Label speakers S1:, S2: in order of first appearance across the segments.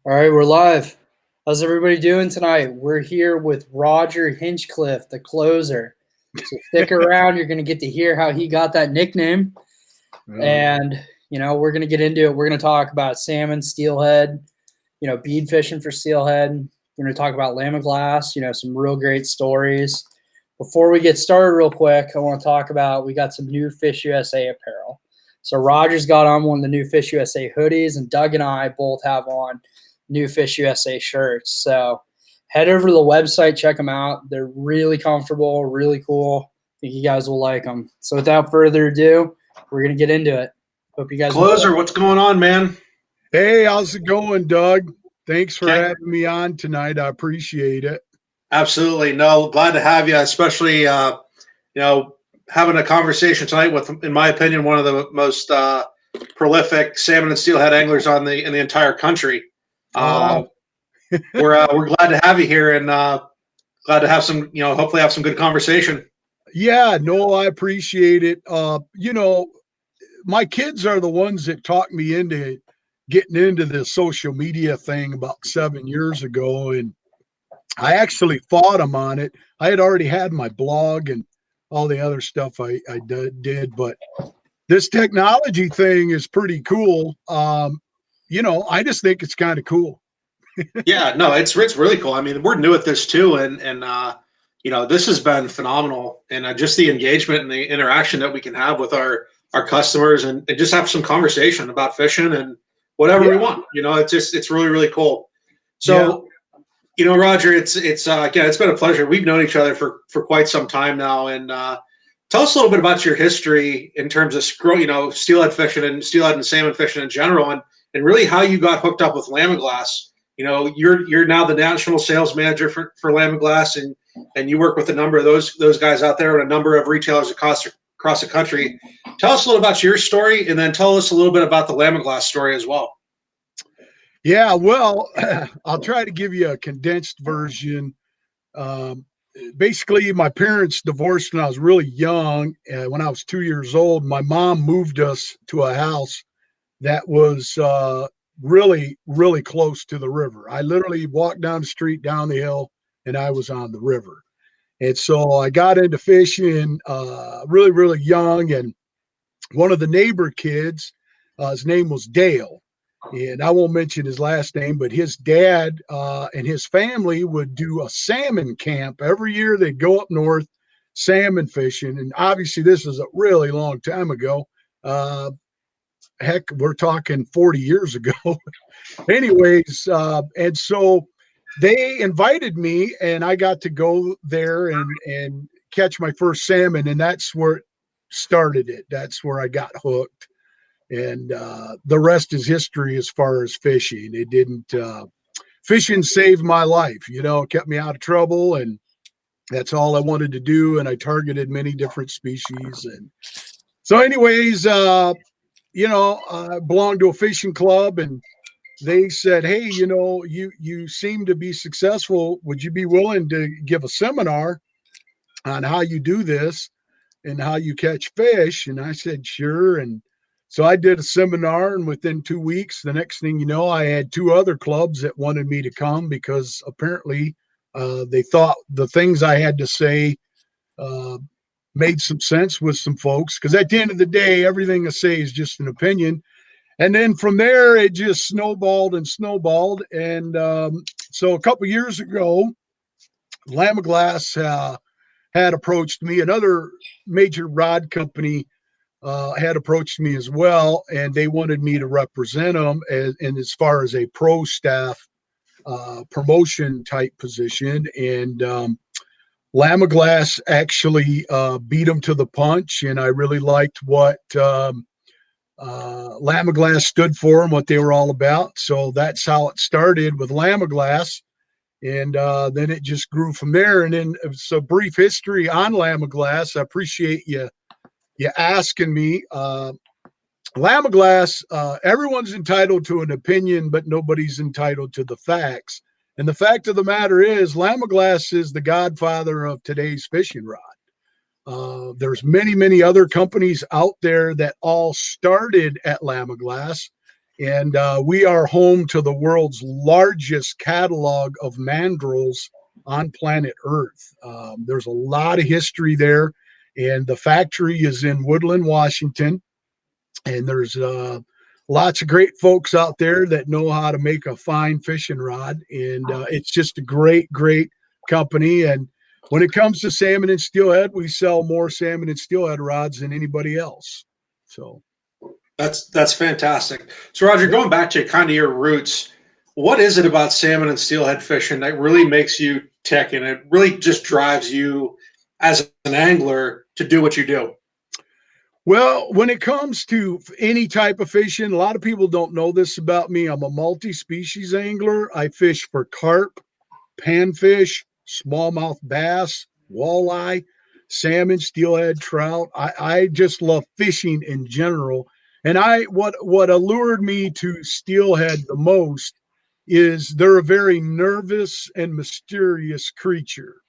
S1: All right, we're live. How's everybody doing tonight? We're here with Roger Hinchcliffe, the closer. So stick around. You're going to get to hear how he got that nickname. And, we're going to get into it. We're going to talk about salmon, steelhead, bead fishing for steelhead. We're going to talk about Lamiglas, some real great stories. Before we get started real quick, I want to talk about, we got some new FishUSA apparel. So Roger's got on one of the new FishUSA hoodies, and Doug and I both have on new FishUSA shirts. So head over to the website, check them out. They're really comfortable, really cool. I think you guys will like them. So without further ado, we're going to get into it. Hope you guys
S2: Closer, what's going on, man?
S3: Hey, how's it going, Doug? Thanks for having me on tonight. I appreciate it.
S2: Absolutely. No, glad to have you, especially, having a conversation tonight with, in my opinion, one of the most prolific salmon and steelhead anglers in the entire country. We're glad to have you here, and glad to have some, hopefully have some good conversation.
S3: Yeah, no, I appreciate it. My kids are the ones that talked me into getting into this social media thing about 7 years ago, and I actually fought them on it. I had already had my blog and all the other stuff I did, but this technology thing is pretty cool. I just think it's kind of cool.
S2: Yeah, no, it's really cool. I mean, we're new at this too, and this has been phenomenal, and just the engagement and the interaction that we can have with our customers, and just have some conversation about fishing and whatever we want. It's really, really cool. So, Roger, it's again, it's been a pleasure. We've known each other for quite some time now, and tell us a little bit about your history in terms of steelhead fishing and steelhead and salmon fishing in general, and really how you got hooked up with Lamiglas. You're now the national sales manager for Lamiglas, and you work with a number of those guys out there and a number of retailers across the country. Tell us a little about your story, and then tell us a little bit about the Lamiglas story as well.
S3: Yeah, well, I'll try to give you a condensed version. Basically, my parents divorced when I was really young. When I was 2 years old, my mom moved us to a house that was really, really close to the river. I literally walked down the street, down the hill, and I was on the river. And so I got into fishing really, really young. And one of the neighbor kids, his name was Dale. And I won't mention his last name, but his dad and his family would do a salmon camp every year. They'd go up north salmon fishing. And obviously, this is a really long time ago. Heck, we're talking 40 years ago. Anyways, and so they invited me, and I got to go there and catch my first salmon, and that's where it started. That's where I got hooked, and the rest is history as far as fishing. It didn't fishing saved my life. It kept me out of trouble, and that's all I wanted to do. And I targeted many different species, and so, anyways, I belonged to a fishing club, and they said, hey, you seem to be successful. Would you be willing to give a seminar on how you do this and how you catch fish? And I said, sure. And so I did a seminar, and within 2 weeks, the next thing you know, I had 2 other clubs that wanted me to come because apparently they thought the things I had to say made some sense with some folks. Because at the end of the day, everything I say is just an opinion. And then from there, it just snowballed and snowballed. And so a couple years ago, Lamiglas had approached me. Another major rod company had approached me as well, and they wanted me to represent them as far as a pro staff promotion type position. And Lamiglas actually beat them to the punch, and I really liked what Lamiglas stood for and what they were all about. So that's how it started with Lamiglas. And then it just grew from there. And then so brief history on Lamiglas. I appreciate you asking me. Lamiglas, everyone's entitled to an opinion, but nobody's entitled to the facts. And the fact of the matter is, Lamiglas is the godfather of today's fishing rod. There's many, many other companies out there that all started at Lamiglas. And we are home to the world's largest catalog of mandrills on planet Earth. There's a lot of history there, and the factory is in Woodland, Washington. And there's lots of great folks out there that know how to make a fine fishing rod. And it's just a great, great company. And when it comes to salmon and steelhead, we sell more salmon and steelhead rods than anybody else. So
S2: that's fantastic. So Roger, going back to kind of your roots, what is it about salmon and steelhead fishing that really makes you tick, and it really just drives you as an angler to do what you do?
S3: Well, when it comes to any type of fishing, a lot of people don't know this about me. I'm a multi-species angler. I fish for carp, panfish, smallmouth bass, walleye, salmon, steelhead, trout. I just love fishing in general. And what allured me to steelhead the most is they're a very nervous and mysterious creature.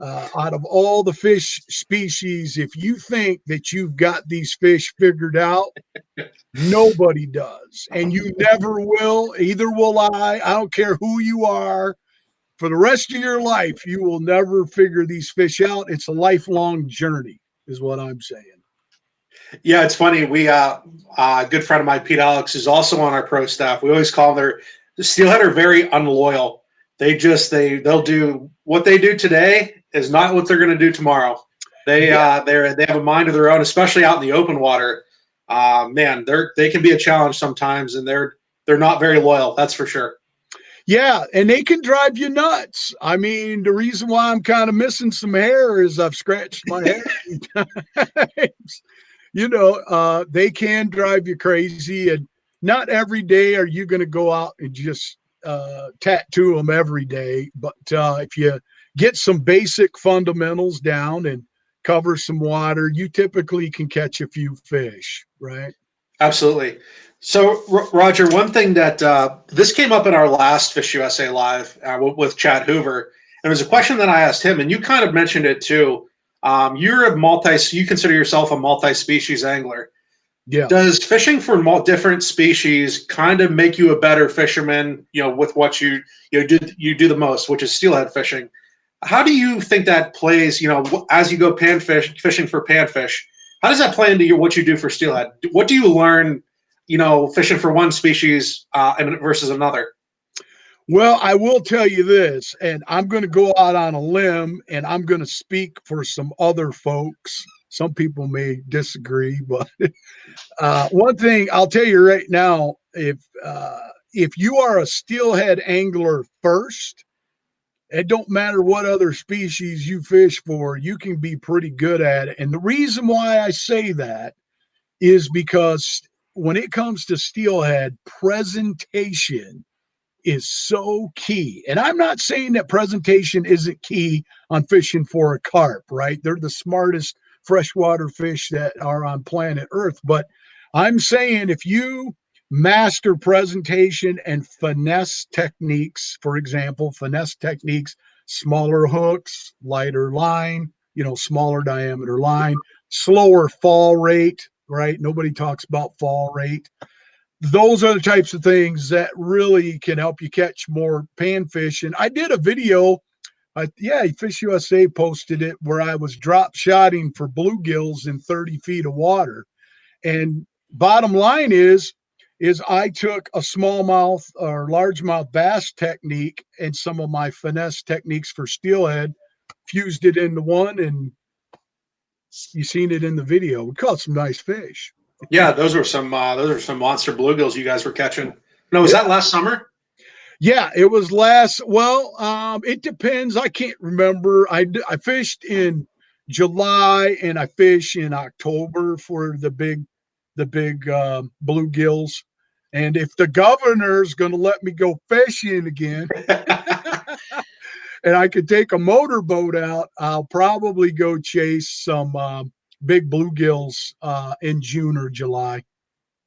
S3: Out of all the fish species, if you think that you've got these fish figured out, nobody does. And you never will. Either will I. I don't care who you are. For the rest of your life, you will never figure these fish out. It's a lifelong journey, is what I'm saying.
S2: Yeah, it's funny. We a good friend of mine, Pete Alex, is also on our pro staff. We always call them the steelhead are very unloyal. They'll do what they do today is not what they're going to do tomorrow. They have a mind of their own, especially out in the open water. Man, they can be a challenge sometimes, and they're not very loyal. That's for sure.
S3: Yeah, and they can drive you nuts. I mean, the reason why I'm kind of missing some hair is I've scratched my head a few times. You know, they can drive you crazy, and not every day are you going to go out and just tattoo them every day. But if you get some basic fundamentals down and cover some water, you typically can catch a few fish, right?
S2: Absolutely. So, Roger, one thing that this came up in our last FishUSA Live with Chad Hoover, and it was a question that I asked him, and you kind of mentioned it too. You consider yourself a multi-species angler.
S3: Yeah.
S2: Does fishing for different species kind of make you a better fisherman? You know, with what you do the most, which is steelhead fishing. How do you think that plays? You know, as you go fishing for panfish, how does that play into what you do for steelhead? What do you learn? You know, fishing for one species versus another.
S3: Well, I will tell you this, and I'm going to go out on a limb, and I'm going to speak for some other folks. Some people may disagree, but one thing I'll tell you right now, if you are a steelhead angler first, it don't matter what other species you fish for, you can be pretty good at it. And the reason why I say that is because when it comes to steelhead, presentation is so key. And I'm not saying that presentation isn't key on fishing for a carp, right? They're the smartest freshwater fish that are on planet Earth. But I'm saying if you master presentation and finesse techniques, for example, smaller hooks, lighter line, smaller diameter line, slower fall rate, right? Nobody talks about fall rate. Those are the types of things that really can help you catch more panfish. And I did a video, FishUSA posted it, where I was drop shotting for bluegills in 30 feet of water. And bottom line is I took a smallmouth or largemouth bass technique and some of my finesse techniques for steelhead, fused it into one, and you seen it in the video. We caught some nice fish.
S2: Yeah, those are some monster bluegills you guys were catching. No, was that last summer?
S3: Yeah, it was it depends. I can't remember. I fished in July and I fish in October for the big bluegills. And if the governor's going to let me go fishing again and I could take a motorboat out, I'll probably go chase some big bluegills in June or July.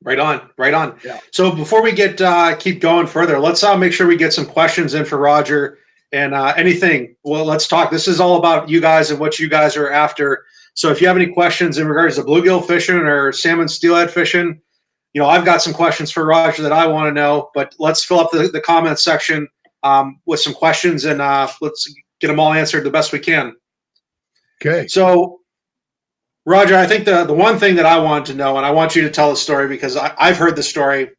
S2: Right on.
S3: Yeah.
S2: So before we keep going further, let's make sure we get some questions in for Roger and anything. Well, let's talk. This is all about you guys and what you guys are after. So if you have any questions in regards to bluegill fishing or salmon steelhead fishing, I've got some questions for Roger that I want to know, but let's fill up the comments section with some questions, and let's get them all answered the best we can.
S3: Okay.
S2: So, Roger, I think the one thing that I wanted to know, and I want you to tell the story because I've heard the story,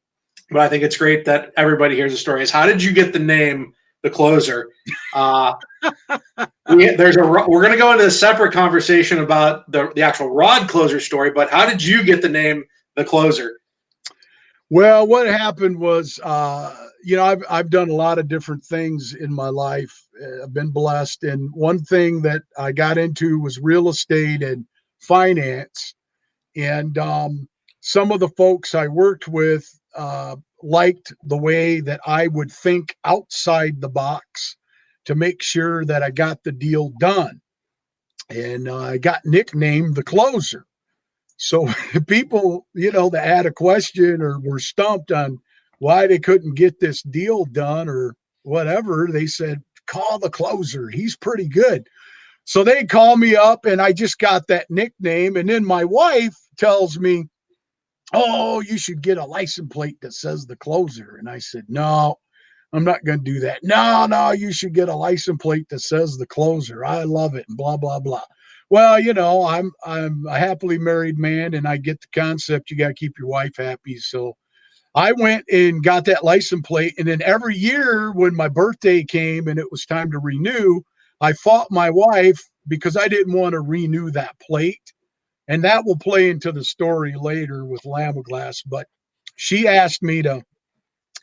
S2: but I think it's great that everybody hears the story, is how did you get the name The Closer? We're going to go into a separate conversation about the actual rod closer story, but how did you get the name The Closer?
S3: Well, what happened was, I've done a lot of different things in my life. I've been blessed. And one thing that I got into was real estate and finance. And some of the folks I worked with liked the way that I would think outside the box to make sure that I got the deal done. And I got nicknamed The Closer. So people, that had a question or were stumped on why they couldn't get this deal done or whatever, they said, call the closer. He's pretty good. So they call me up and I just got that nickname. And then my wife tells me, oh, you should get a license plate that says The Closer. And I said, no, I'm not going to do that. No, you should get a license plate that says The Closer. I love it. And blah, blah, blah. Well, I'm a happily married man, and I get the concept. You got to keep your wife happy. So I went and got that license plate. And then every year when my birthday came and it was time to renew, I fought my wife because I didn't want to renew that plate. And that will play into the story later with Lamiglas. But she asked me to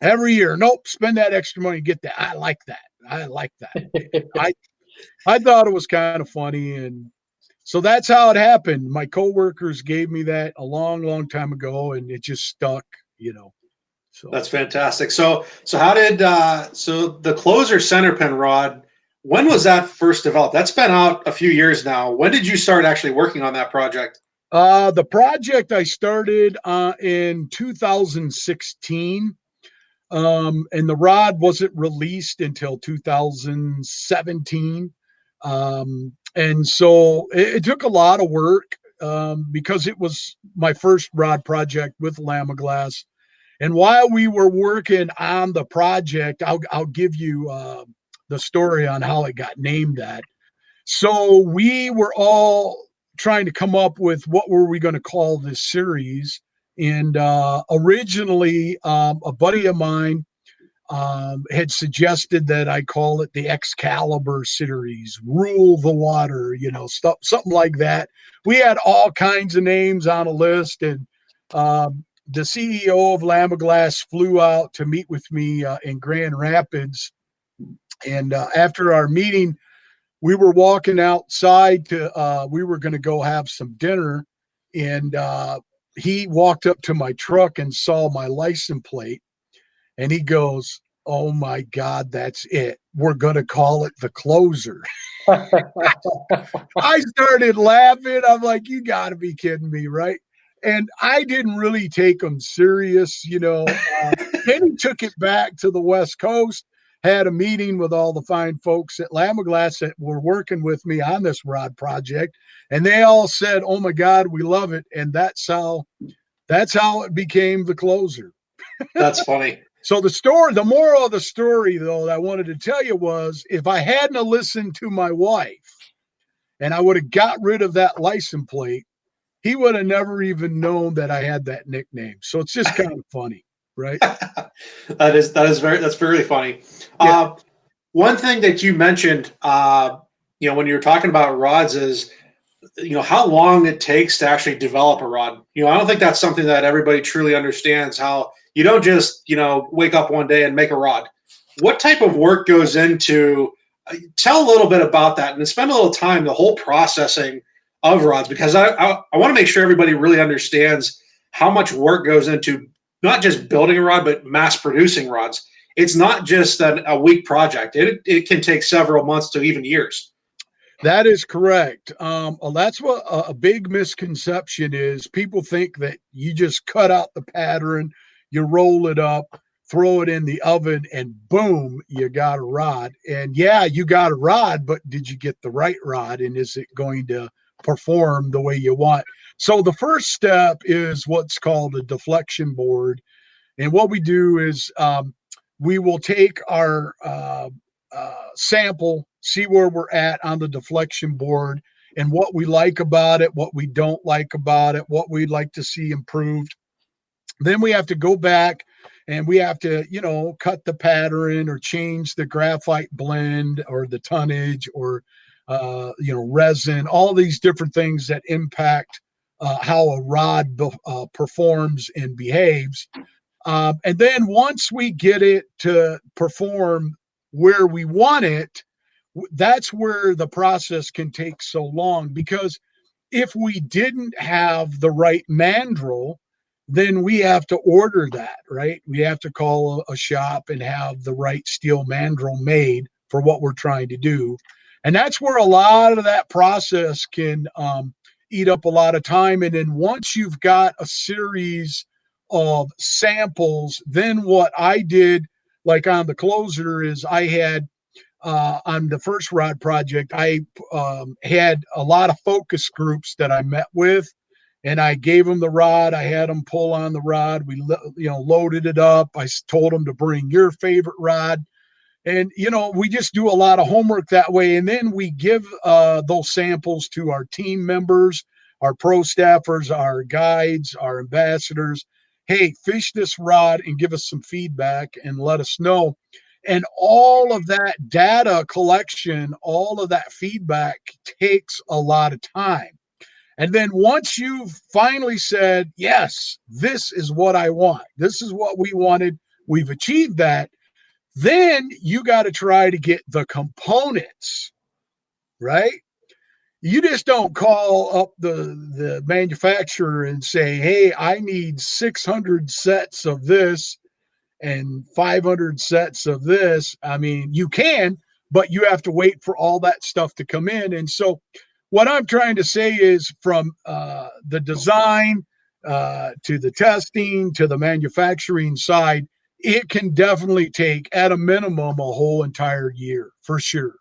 S3: every year, nope, spend that extra money, get that. I like that. I thought it was kind of funny. And so that's how it happened. My coworkers gave me that a long, long time ago, and it just stuck, So
S2: that's fantastic. So how did so the Closer centerpin rod? When was that first developed? That's been out a few years now. When did you start actually working on that project?
S3: The project I started in 2016, and the rod wasn't released until 2017. And so it took a lot of work because it was my first rod project with Lamiglas. And while we were working on the project, I'll give you the story on how it got named that. So we were all trying to come up with what were we going to call this series. And originally, a buddy of mine had suggested that I call it the Excalibur series, Rule the Water, stuff, something like that. We had all kinds of names on a list, and the CEO of Lamiglas flew out to meet with me in Grand Rapids. And after our meeting, we were walking outside we were going to go have some dinner, and he walked up to my truck and saw my license plate. And he goes, oh my God, that's it. We're going to call it The Closer. I started laughing. I'm like, you got to be kidding me, right? And I didn't really take him serious, Then he took it back to the West Coast, had a meeting with all the fine folks at Lamiglas that were working with me on this rod project. And they all said, oh my God, we love it. And that's how it became The Closer.
S2: That's funny.
S3: So the moral of the story, though, that I wanted to tell you was, if I hadn't listened to my wife and I would have got rid of that license plate, he would have never even known that I had that nickname. So it's just kind of funny, right?
S2: That's very funny.
S3: Yeah.
S2: One thing that you mentioned, when you were talking about rods is, how long it takes to actually develop a rod. I don't think that's something that everybody truly understands, how you don't just, wake up one day and make a rod. What type of work goes into, tell a little bit about that and spend a little time, the whole processing of rods, because I want to make sure everybody really understands how much work goes into not just building a rod, but mass producing rods. It's not just a week project. It can take several months to even years.
S3: That is correct. That's what a big misconception is. People think that you just cut out the pattern, you roll it up, throw it in the oven, and boom, you got a rod. And yeah, you got a rod, but did you get the right rod? And is it going to perform the way you want. So the first step is what's called a deflection board. And what we do is we will take our sample, see where we're at on the deflection board, and what we like about it, what we don't like about it, what we'd like to see improved. Then we have to go back and we have to, cut the pattern or change the graphite blend or the tonnage or, resin, all these different things that impact how a rod performs and behaves. And then once we get it to perform where we want it, that's where the process can take so long, because if we didn't have the right mandrel, then we have to order that, right? We have to call a shop and have the right steel mandrel made for what we're trying to do. And that's where a lot of that process can eat up a lot of time. And then once you've got a series of samples, then what I did, like on the closer, is I had on the first rod project, I had a lot of focus groups that I met with, and I gave them the rod. I had them pull on the rod. We, loaded it up. I told them to bring your favorite rod. And, we just do a lot of homework that way. And then we give those samples to our team members, our pro staffers, our guides, our ambassadors. Hey, fish this rod and give us some feedback and let us know. And all of that data collection, all of that feedback takes a lot of time. And then once you've finally said, yes, this is what I want, this is what we wanted, we've achieved that, then you got to try to get the components, right? You just don't call up the manufacturer and say, hey, I need 600 sets of this and 500 sets of this. I mean, you can, but you have to wait for all that stuff to come in. And so what I'm trying to say is, from the design to the testing to the manufacturing side, it can definitely take, at a minimum, a whole entire year for sure.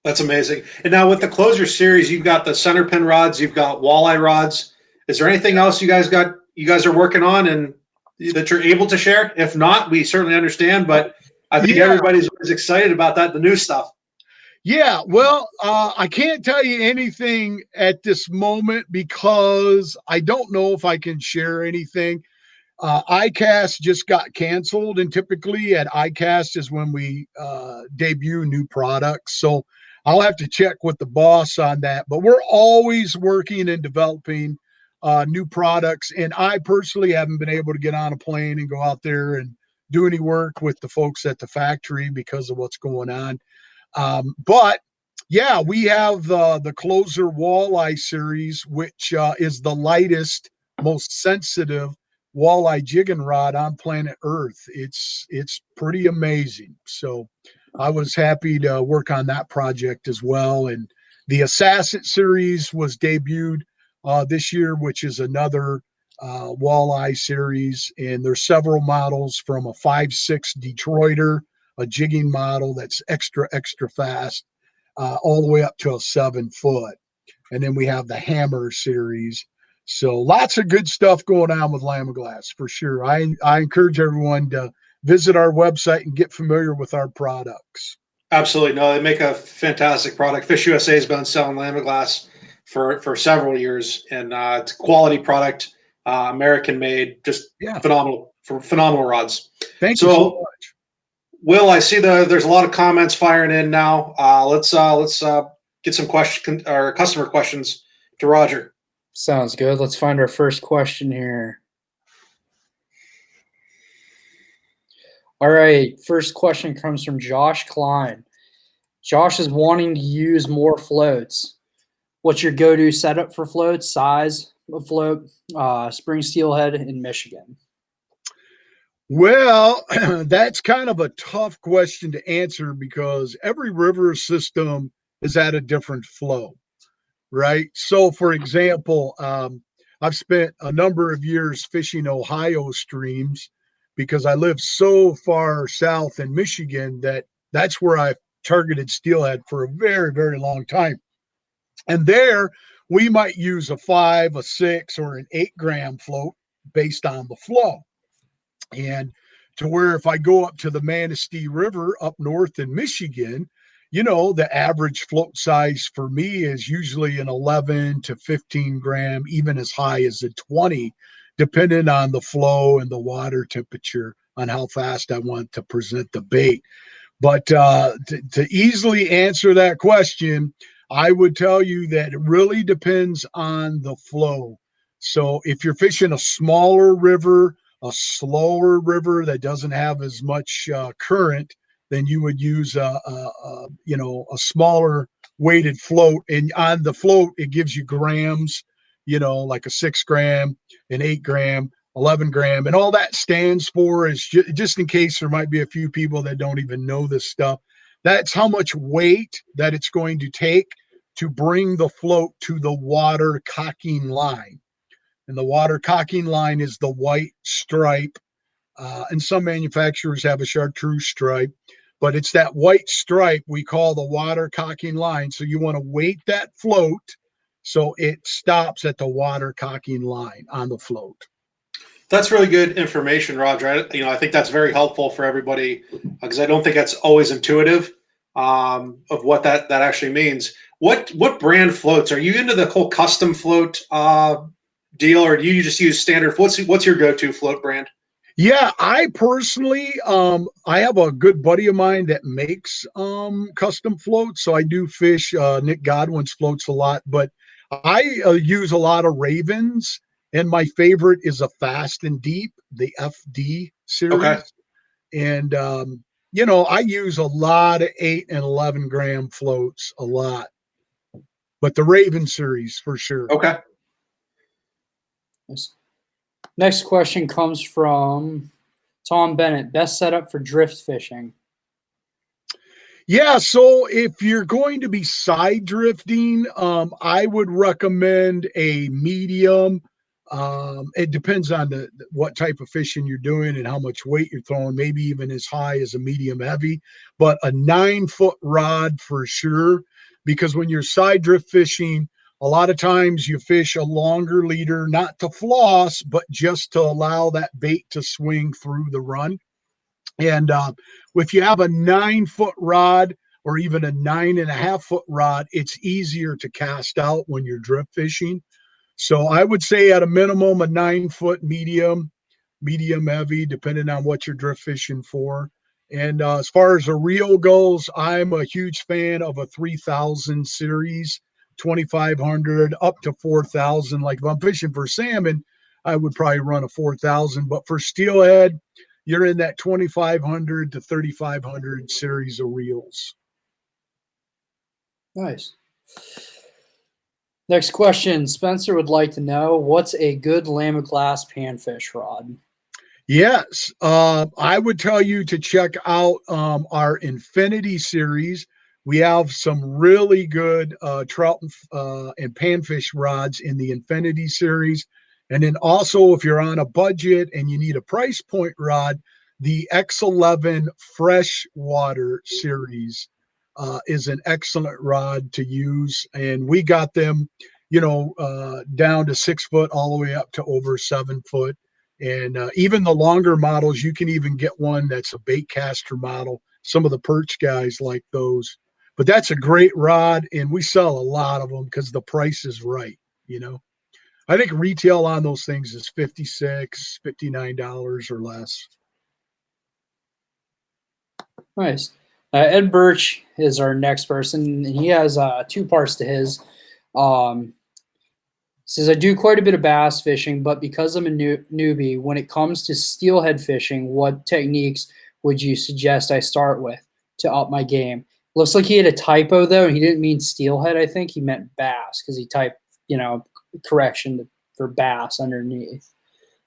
S2: That's amazing. And now with the closer series, you've got the centerpin rods, you've got walleye rods. Is there anything else you guys are working on and that you're able to share? If not, we certainly understand, but I think everybody's always excited about that, the new stuff.
S3: Yeah, well, I can't tell you anything at this moment because I don't know if I can share anything. ICAST just got canceled, and typically at ICAST is when we debut new products. So I'll have to check with the boss on that. But we're always working and developing new products. And I personally haven't been able to get on a plane and go out there and do any work with the folks at the factory because of what's going on. But yeah, we have the closer walleye series, which is the lightest, most sensitive walleye jigging rod on planet Earth. It's pretty amazing. So I was happy to work on that project as well. And the Assassin series was debuted this year, which is another walleye series. And there's several models, from a 5.6 Detroiter, a jigging model that's extra fast, all the way up to a 7 foot. And then we have the Hammer series. So lots of good stuff going on with Lamiglas for sure. I encourage everyone to visit our website and get familiar with our products.
S2: Absolutely. No, they make a fantastic product. FishUSA has been selling Lamiglas for several years, and it's a quality product, American made, just phenomenal rods.
S3: Thank you so much.
S2: Will, I see there's a lot of comments firing in now. Let's get some question or customer questions to Roger.
S1: Sounds good. Let's find our first question here. All right, first question comes from Josh Klein. Josh is wanting to use more floats. What's your go-to setup for floats, size of float, spring steelhead in Michigan?
S3: Well, that's kind of a tough question to answer because every river system is at a different flow, right? So, for example, I've spent a number of years fishing Ohio streams because I live so far south in Michigan that's where I've targeted steelhead for a very, very long time. And there we might use a 5, a 6, or an 8-gram float based on the flow. And to where if I go up to the Manistee River up north in Michigan, the average float size for me is usually an 11 to 15 gram, even as high as a 20, depending on the flow and the water temperature on how fast I want to present the bait. But to easily answer that question, I would tell you that it really depends on the flow. So if you're fishing a smaller river, a slower river that doesn't have as much current, then you would use a smaller weighted float. And on the float, it gives you grams, like a 6 gram, an 8 gram, 11 gram. And all that stands for is just in case there might be a few people that don't even know this stuff. That's how much weight that it's going to take to bring the float to the water cocking line. And the water cocking line is the white stripe. And some manufacturers have a chartreuse stripe, but it's that white stripe we call the water cocking line. So you want to weight that float so it stops at the water cocking line on the float.
S2: That's really good information, Roger. I think that's very helpful for everybody because I don't think that's always intuitive of what that actually means. What brand floats? Are you into the whole custom float deal, or do you just use standard? What's your go-to float brand?
S3: Yeah, I personally, I have a good buddy of mine that makes custom floats. So I do fish Nick Godwin's floats a lot, but I use a lot of Ravens, and my favorite is a Fast and Deep, the FD series.
S2: Okay.
S3: And, I use a lot of 8 and 11 gram floats, a lot. But the Raven series for sure.
S2: Okay.
S1: Next question comes from Tom Bennett. Best setup for drift fishing?
S3: Yeah, so if you're going to be side drifting, I would recommend a medium. It depends on what type of fishing you're doing and how much weight you're throwing, maybe even as high as a medium heavy, but a 9-foot rod for sure. Because when you're side drift fishing, a lot of times you fish a longer leader, not to floss, but just to allow that bait to swing through the run. And if you have a 9-foot rod or even a 9.5-foot rod, it's easier to cast out when you're drift fishing. So I would say at a minimum, a 9-foot medium heavy, depending on what you're drift fishing for. And as far as a reel goes, I'm a huge fan of a 3000 series, 2500 up to 4000. Like if I'm fishing for salmon, I would probably run a 4000. But for steelhead, you're in that 2500 to 3500 series of reels.
S1: Nice. Next question. Spencer would like to know, what's a good Lamiglas panfish rod?
S3: Yes. I would tell you to check out our Infinity series. We have some really good trout and panfish rods in the Infinity series. And then also, if you're on a budget and you need a price point rod, the X11 Freshwater series is an excellent rod to use. And we got them, down to 6 foot all the way up to over 7 foot. And even the longer models, you can even get one that's a bait caster model. Some of the perch guys like those. But that's a great rod, and we sell a lot of them because the price is right, I think retail on those things is $56, $59 or less.
S1: Nice. Ed Birch is our next person, and he has 2 parts to his. Says, I do quite a bit of bass fishing, but because I'm a newbie, when it comes to steelhead fishing, what techniques would you suggest I start with to up my game? Looks like he had a typo, though, and he didn't mean steelhead. I think he meant bass because he typed, correction for bass underneath.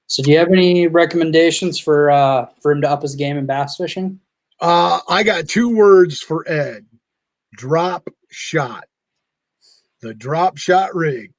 S1: So do you have any recommendations for him to up his game in bass fishing?
S3: I got 2 words for Ed. Drop shot. The drop shot rig.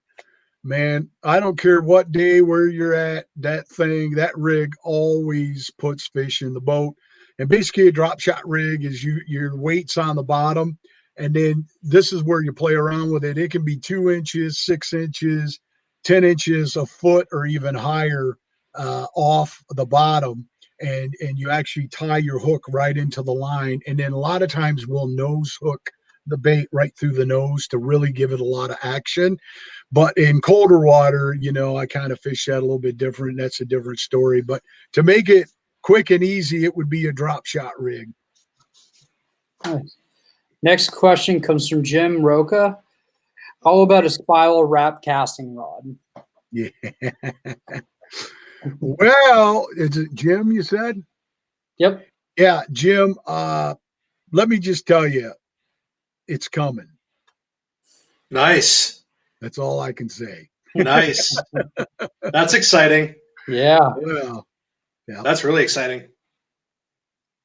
S3: Man, I don't care what day where you're at, that rig always puts fish in the boat. And basically a drop shot rig is your weight's on the bottom And then this is where you play around with it. It can be 2 inches, 6 inches, 10 inches, a foot, or even higher off the bottom. And you actually tie your hook right into the line. And then a lot of times we'll nose hook the bait right through the nose to really give it a lot of action. But in colder water, I kind of fish that a little bit different. That's a different story. But to make it quick and easy, it would be a drop shot rig.
S1: Nice. Next question comes from Jim Roca. How about a spiral wrap casting rod?
S3: Yeah. Well, is it Jim you said?
S1: Yep.
S3: Yeah, Jim, let me just tell you, it's coming.
S2: Nice.
S3: That's all I can say.
S2: Nice. That's exciting.
S1: Yeah.
S3: Well, yeah.
S2: That's really exciting.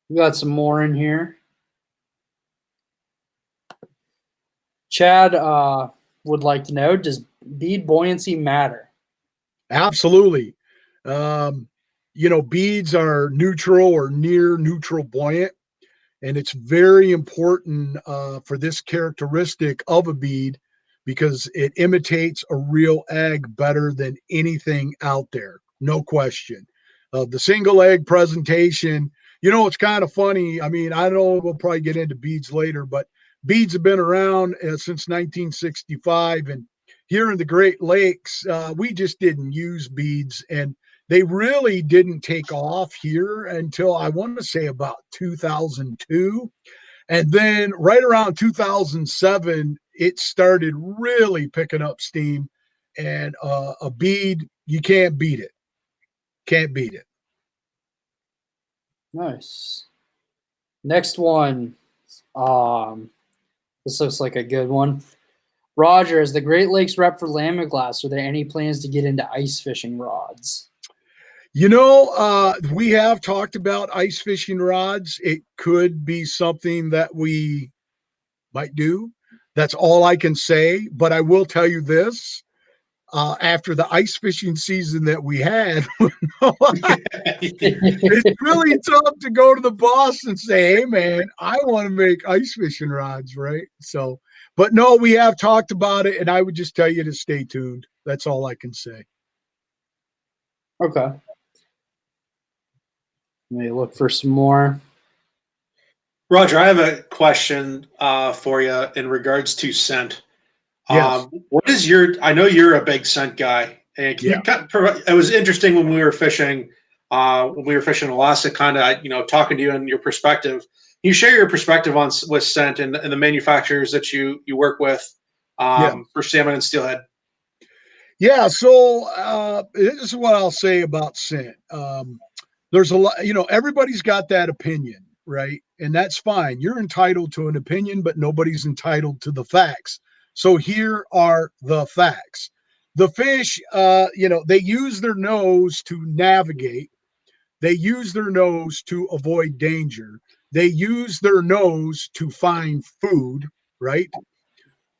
S1: We got some more in here. Chad would like to know, does bead buoyancy matter?
S3: Absolutely. Beads are neutral or near neutral buoyant, and it's very important for this characteristic of a bead because it imitates a real egg better than anything out there. No question. The single egg presentation, it's kind of funny. I mean, I know we'll probably get into beads later, but beads have been around since 1965. And here in the Great Lakes, we just didn't use beads. And they really didn't take off here until I want to say about 2002. And then right around 2007, it started really picking up steam. And a bead, you can't beat it. Can't beat it.
S1: Nice. Next one. This looks like a good one. Roger, as the Great Lakes rep for Lamiglas, are there any plans to get into ice fishing rods?
S3: We have talked about ice fishing rods. It could be something that we might do. That's all I can say. But I will tell you this. After the ice fishing season that we had, it's really tough to go to the boss and say, hey, man, I want to make ice fishing rods, right? So, but no, we have talked about it, and I would just tell you to stay tuned. That's all I can say.
S1: Okay. Let me look for some more.
S2: Roger, I have a question for you in regards to scent.
S3: Yes.
S2: What is I know you're a big scent guy. And it was interesting when we were fishing Alaska, kind of, talking to you and your perspective. Can you share your perspective with scent and the manufacturers that you work with for salmon and steelhead?
S3: Yeah. So this is what I'll say about scent. There's a lot, everybody's got that opinion, right? And that's fine. You're entitled to an opinion, but nobody's entitled to the facts. So here are the facts. The fish, they use their nose to navigate. They use their nose to avoid danger. They use their nose to find food, right?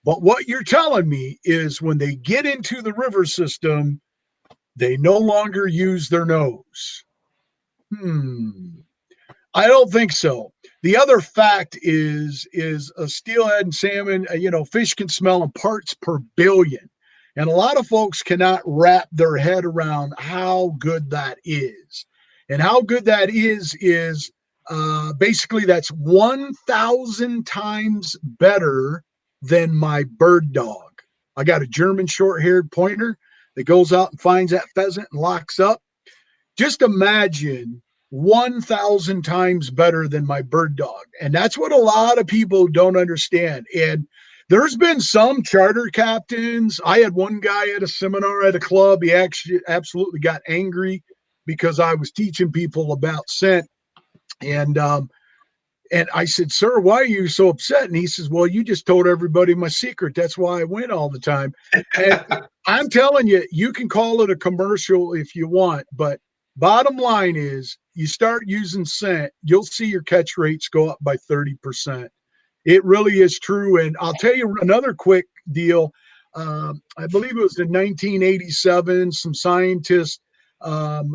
S3: But what you're telling me is when they get into the river system, they no longer use their nose. I don't think so. The other fact is a steelhead and salmon, fish can smell in parts per billion. And a lot of folks cannot wrap their head around how good that is. And how good that is basically that's 1,000 times better than my bird dog. I got a German short-haired pointer that goes out and finds that pheasant and locks up. Just imagine 1,000 times better than my bird dog. And that's what a lot of people don't understand. And there's been some charter captains. I had one guy at a seminar at a club. He actually absolutely got angry because I was teaching people about scent. And I said, sir, why are you so upset? And he says, well, you just told everybody my secret. That's why I win all the time. And I'm telling you, you can call it a commercial if you want, but bottom line is you start using scent, you'll see your catch rates go up by 30%. It really is true. And I'll tell you another quick deal. I believe it was in 1987, some scientists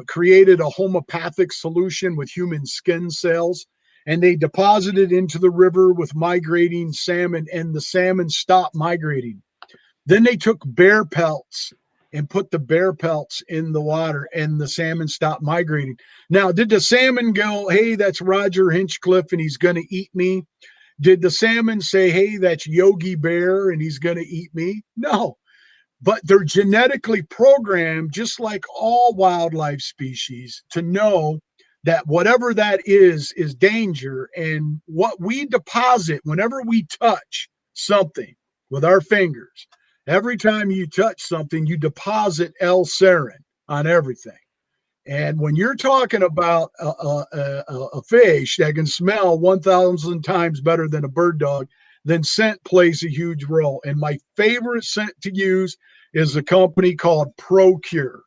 S3: created a homeopathic solution with human skin cells. and they deposit it into the river with migrating salmon, and the salmon stopped migrating. Then they took bear pelts and put the bear pelts in the water, and the salmon stopped migrating. Now, did the salmon go, hey, that's Roger Hinchcliffe and he's going to eat me? Did the salmon say, hey, that's Yogi Bear and he's going to eat me? No. But they're genetically programmed, just like all wildlife species, to know that whatever that is danger. And what we deposit whenever we touch something with our fingers, every time you touch something, you deposit L-serin on everything. And when you're talking about a fish that can smell 1,000 times better than a bird dog, then scent plays a huge role. And my favorite scent to use is a company called Procure.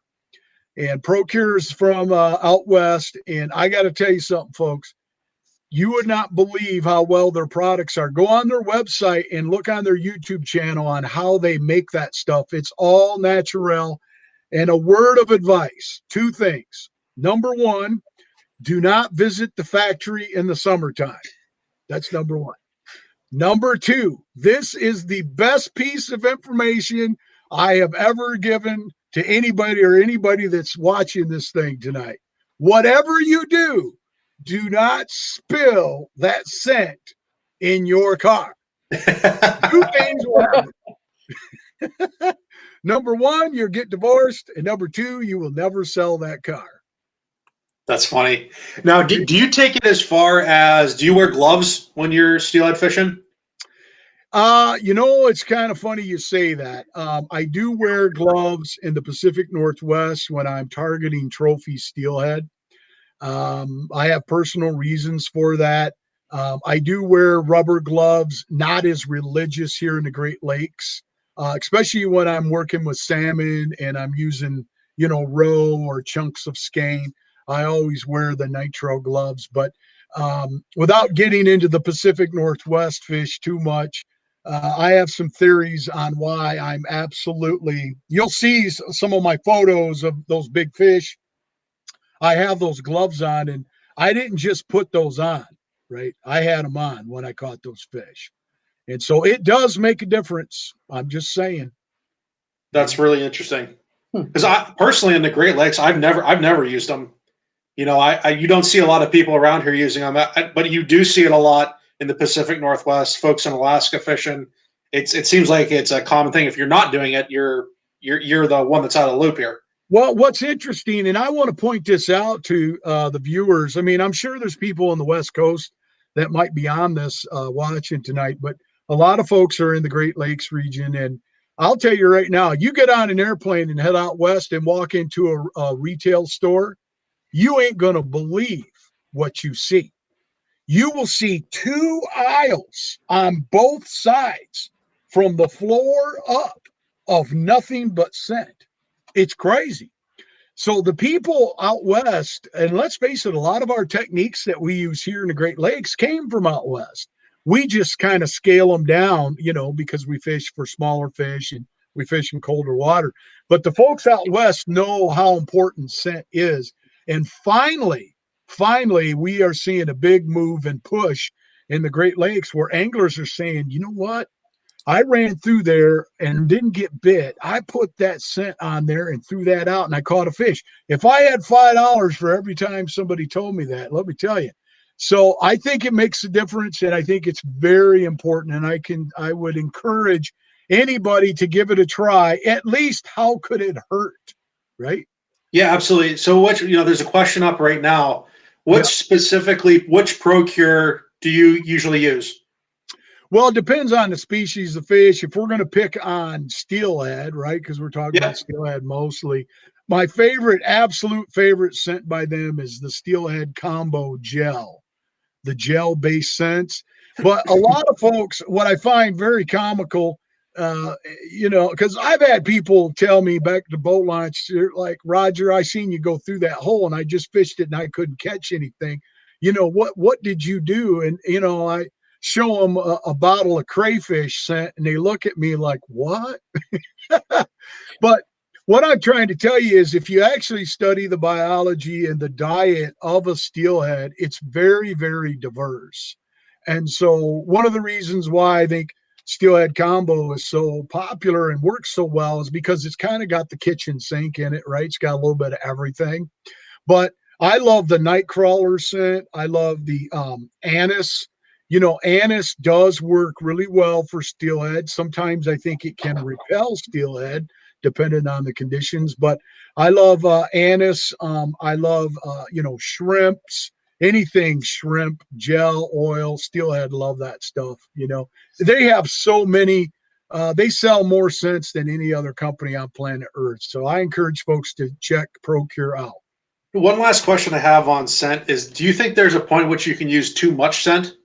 S3: And Procure is from out west. And I got to tell you something, folks. You would not believe how well their products are. Go on their website and look on their YouTube channel on how they make that stuff. It's all natural. And a word of advice, 2 things. Number 1, do not visit the factory in the summertime. That's number 1. Number 2, this is the best piece of information I have ever given to anybody that's watching this thing tonight. Whatever you do not spill that scent in your car. 2 things will happen. Number 1, you'll get divorced. And number 2, you will never sell that car.
S2: That's funny. Now, do you take it as far as, do you wear gloves when you're steelhead fishing?
S3: It's kind of funny you say that. I do wear gloves in the Pacific Northwest when I'm targeting trophy steelhead. I have personal reasons for that. I do wear rubber gloves, not as religious here in the Great Lakes, especially when I'm working with salmon and I'm using, roe or chunks of skein. I always wear the nitro gloves, but without getting into the Pacific Northwest fish too much, I have some theories on why I'm you'll see some of my photos of those big fish. I have those gloves on, and I didn't just put those on, right? I had them on when I caught those fish. And so it does make a difference. I'm just saying.
S2: That's really interesting. Because I personally, in the Great Lakes, I've never used them. You don't see a lot of people around here using them, but you do see it a lot in the Pacific Northwest. Folks in Alaska fishing, it seems like it's a common thing. If you're not doing it, you're the one that's out of the loop here.
S3: Well, what's interesting, and I want to point this out to the viewers. I mean, I'm sure there's people on the West Coast that might be on this watching tonight, but a lot of folks are in the Great Lakes region. And I'll tell you right now, you get on an airplane and head out west and walk into a retail store, you ain't going to believe what you see. You will see 2 aisles on both sides from the floor up of nothing but scent. It's crazy. So the people out west, and let's face it, a lot of our techniques that we use here in the Great Lakes came from out west. We just kind of scale them down, because we fish for smaller fish and we fish in colder water. But the folks out west know how important scent is. And finally, we are seeing a big move and push in the Great Lakes where anglers are saying, you know what? I ran through there and didn't get bit. I put that scent on there and threw that out and I caught a fish. If I had $5 for every time somebody told me that, let me tell you. So I think it makes a difference, and I think it's very important. And I would encourage anybody to give it a try. At least, how could it hurt? Right?
S2: Yeah, absolutely. So there's a question up right now. Which Procure do you usually use?
S3: Well, it depends on the species of fish. If we're going to pick on steelhead, right, because we're talking about steelhead mostly, my absolute favorite scent by them is the Steelhead Combo Gel, the gel-based scents. But a lot of folks, what I find very comical, because I've had people tell me back to boat launch, like, Roger, I seen you go through that hole and I just fished it and I couldn't catch anything. What did you do? And, I show them a bottle of crayfish scent and they look at me like, what? But what I'm trying to tell you is if you actually study the biology and the diet of a steelhead, it's very, very diverse. And so one of the reasons why I think steelhead combo is so popular and works so well is because it's kind of got the kitchen sink in it, right? It's got a little bit of everything. But I love the nightcrawler scent. I love the anise. You know, anise does work really well for steelhead. Sometimes I think it can repel steelhead depending on the conditions. But I love anise. I love, shrimps, anything shrimp, gel, oil, steelhead, love that stuff. You know, they have so many, they sell more scents than any other company on planet Earth. So I encourage folks to check ProCure out.
S2: One last question I have on scent is, do you think there's a point at which you can use too much scent?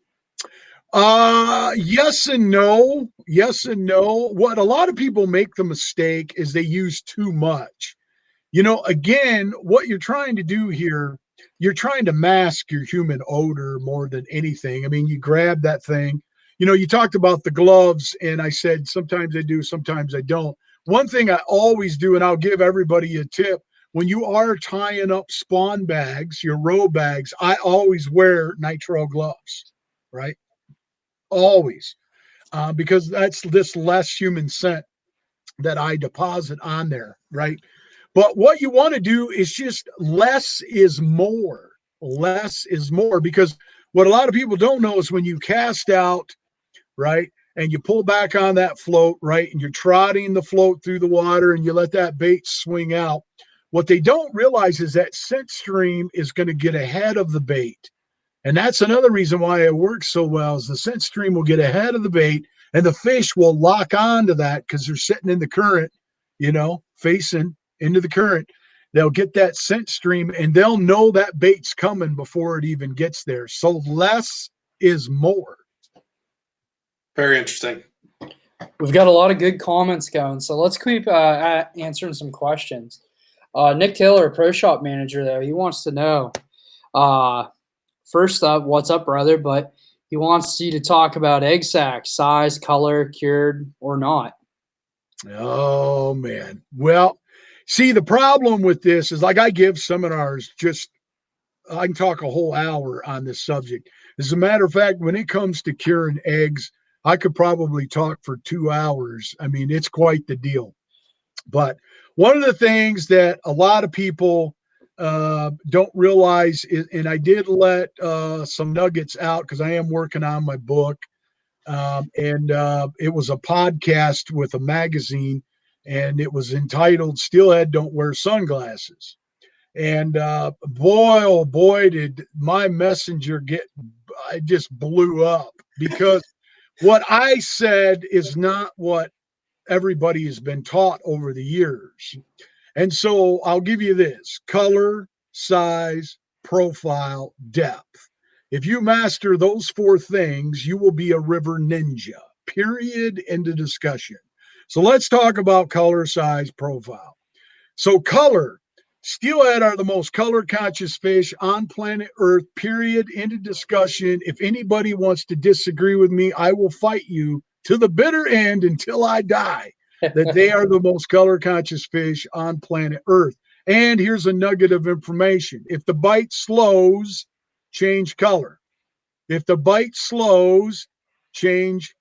S3: Yes and no. Yes and no. What a lot of people make the mistake is they use too much. You know, again, what you're trying to do here, you're trying to mask your human odor more than anything. I mean, you grab that thing. You know, you talked about the gloves, and I said sometimes I do, sometimes I don't. One thing I always do, and I'll give everybody a tip, when you are tying up spawn bags, your row bags, I always wear nitrile gloves, right? Always, because that's this less human scent that I deposit on there, right? But what you want to do is just less is more. Less is more, because what a lot of people don't know is when you cast out, right, and you pull back on that float, right, and you're trotting the float through the water and you let that bait swing out, what they don't realize is that scent stream is going to get ahead of the bait. And that's another reason why it works so well is the scent stream will get ahead of the bait and the fish will lock on to that because they're sitting in the current, facing into the current. They'll get that scent stream and they'll know that bait's coming before it even gets there. So less is more.
S2: Very interesting.
S1: We've got a lot of good comments going, so let's keep answering some questions. Nick Taylor, Pro Shop Manager, though, he wants to know, first up, what's up, brother? But he wants you to talk about egg sac, size, color, cured or not.
S3: Oh, man. Well, see, the problem with this is, like, I give seminars, I can talk a whole hour on this subject. As a matter of fact, when it comes to curing eggs, I could probably talk for 2 hours. I mean, it's quite the deal. But one of the things that a lot of people don't realize is, and I did let some nuggets out because I am working on my book. And it was a podcast with a magazine, and it was entitled Steelhead Don't Wear Sunglasses. And boy, oh boy, did my messenger I just blew up, because what I said is not what everybody has been taught over the years. And so I'll give you this: color, size, profile, depth. If you master those 4 things, you will be a river ninja, period, end of discussion. So let's talk about color, size, profile. So color, steelhead are the most color conscious fish on planet Earth, period, end of discussion. If anybody wants to disagree with me, I will fight you to the bitter end until I die, that they are the most color conscious fish on planet Earth. And here's a nugget of information: if the bite slows, change color. If the bite slows, change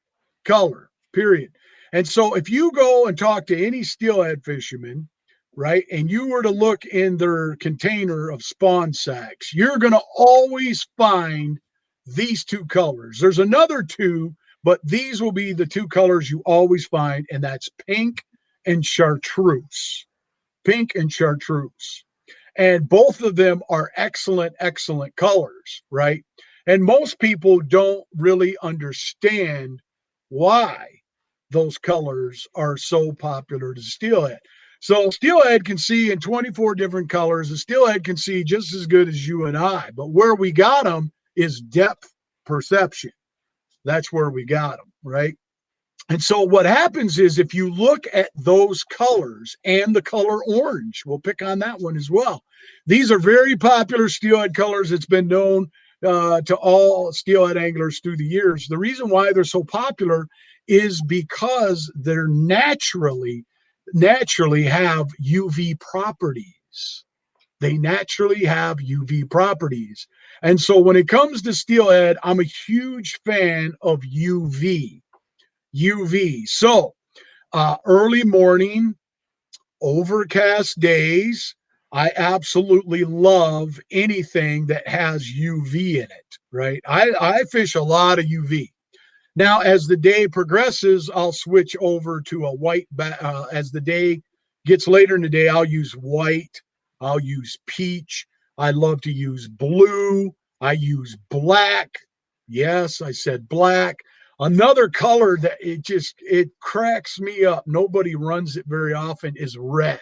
S3: color, period. And so if you go and talk to any steelhead fisherman, right, and you were to look in their container of spawn sacks, you're going to always find these 2 colors. There's another 2, but these will be the 2 colors you always find, and that's pink and chartreuse. Pink and chartreuse. And both of them are excellent, excellent colors, right? And most people don't really understand why those colors are so popular to steelhead. So steelhead can see in 24 different colors. The steelhead can see just as good as you and I. But where we got them is depth perception. That's where we got them, right? And so what happens is, if you look at those colors and the color orange, we'll pick on that one as well. These are very popular steelhead colors. It's been known to all steelhead anglers through the years. The reason why they're so popular is because they're naturally naturally have UV properties. They naturally have UV properties. And so when it comes to steelhead, I'm a huge fan of UV. UV. So early morning, overcast days, I absolutely love anything that has UV in it, right? I fish a lot of UV. Now, as the day progresses, I'll switch over to a white. As the day gets later in the day, I'll use white. I'll use peach. I love to use blue. I use black. Yes, I said black. Another color that it cracks me up. Nobody runs it very often is red.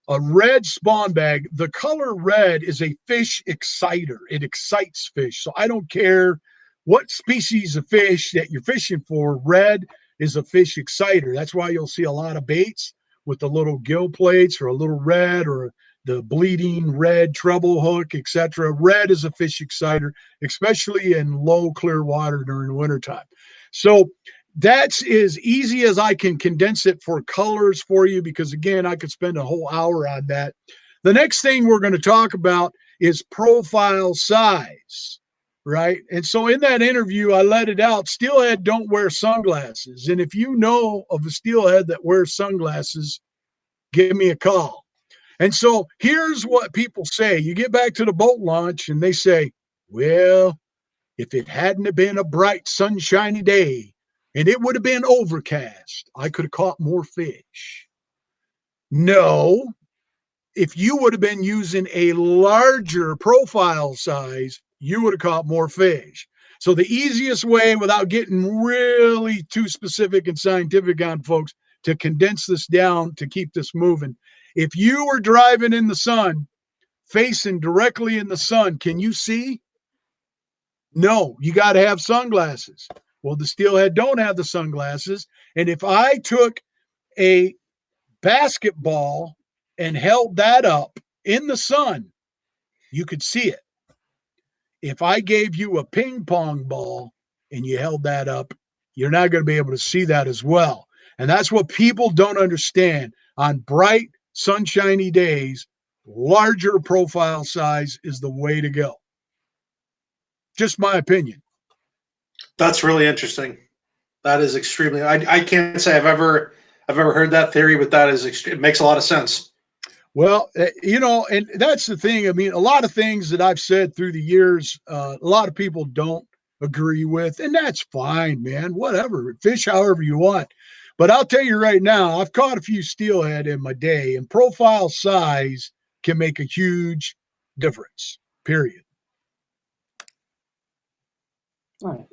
S3: A red spawn bag. The color red is a fish exciter. It excites fish. So I don't care what species of fish that you're fishing for. Red is a fish exciter. That's why you'll see a lot of baits with the little gill plates or a little red or the bleeding red treble hook, etc. Red is a fish exciter, especially in low clear water during the wintertime. So that's as easy as I can condense it for colors for you, because again, I could spend a whole hour on that. The next thing we're going to talk about is profile size, right? And so in that interview, I let it out. Steelhead don't wear sunglasses. And if you know of a steelhead that wears sunglasses, give me a call. And so here's what people say. You get back to the boat launch and they say, well, if it hadn't have been a bright, sunshiny day and it would have been overcast, I could have caught more fish. No, if you would have been using a larger profile size, you would have caught more fish. So the easiest way, without getting really too specific and scientific on folks, to condense this down to keep this moving. If you were driving in the sun, facing directly in the sun, can you see? No, you got to have sunglasses. Well, the steelhead don't have the sunglasses. And if I took a basketball and held that up in the sun, you could see it. If I gave you a ping pong ball and you held that up, you're not going to be able to see that as well. And that's what people don't understand. On bright, sunshiny days, larger profile size is the way to go. Just my opinion.
S2: That's really interesting. That is extremely. I can't say I've ever heard that theory, but that is it makes a lot of sense.
S3: Well, and that's the thing. I mean, a lot of things that I've said through the years, a lot of people don't agree with, and that's fine, man. Whatever, fish however you want. But I'll tell you right now, I've caught a few steelhead in my day, and profile size can make a huge difference. Period.
S1: All right.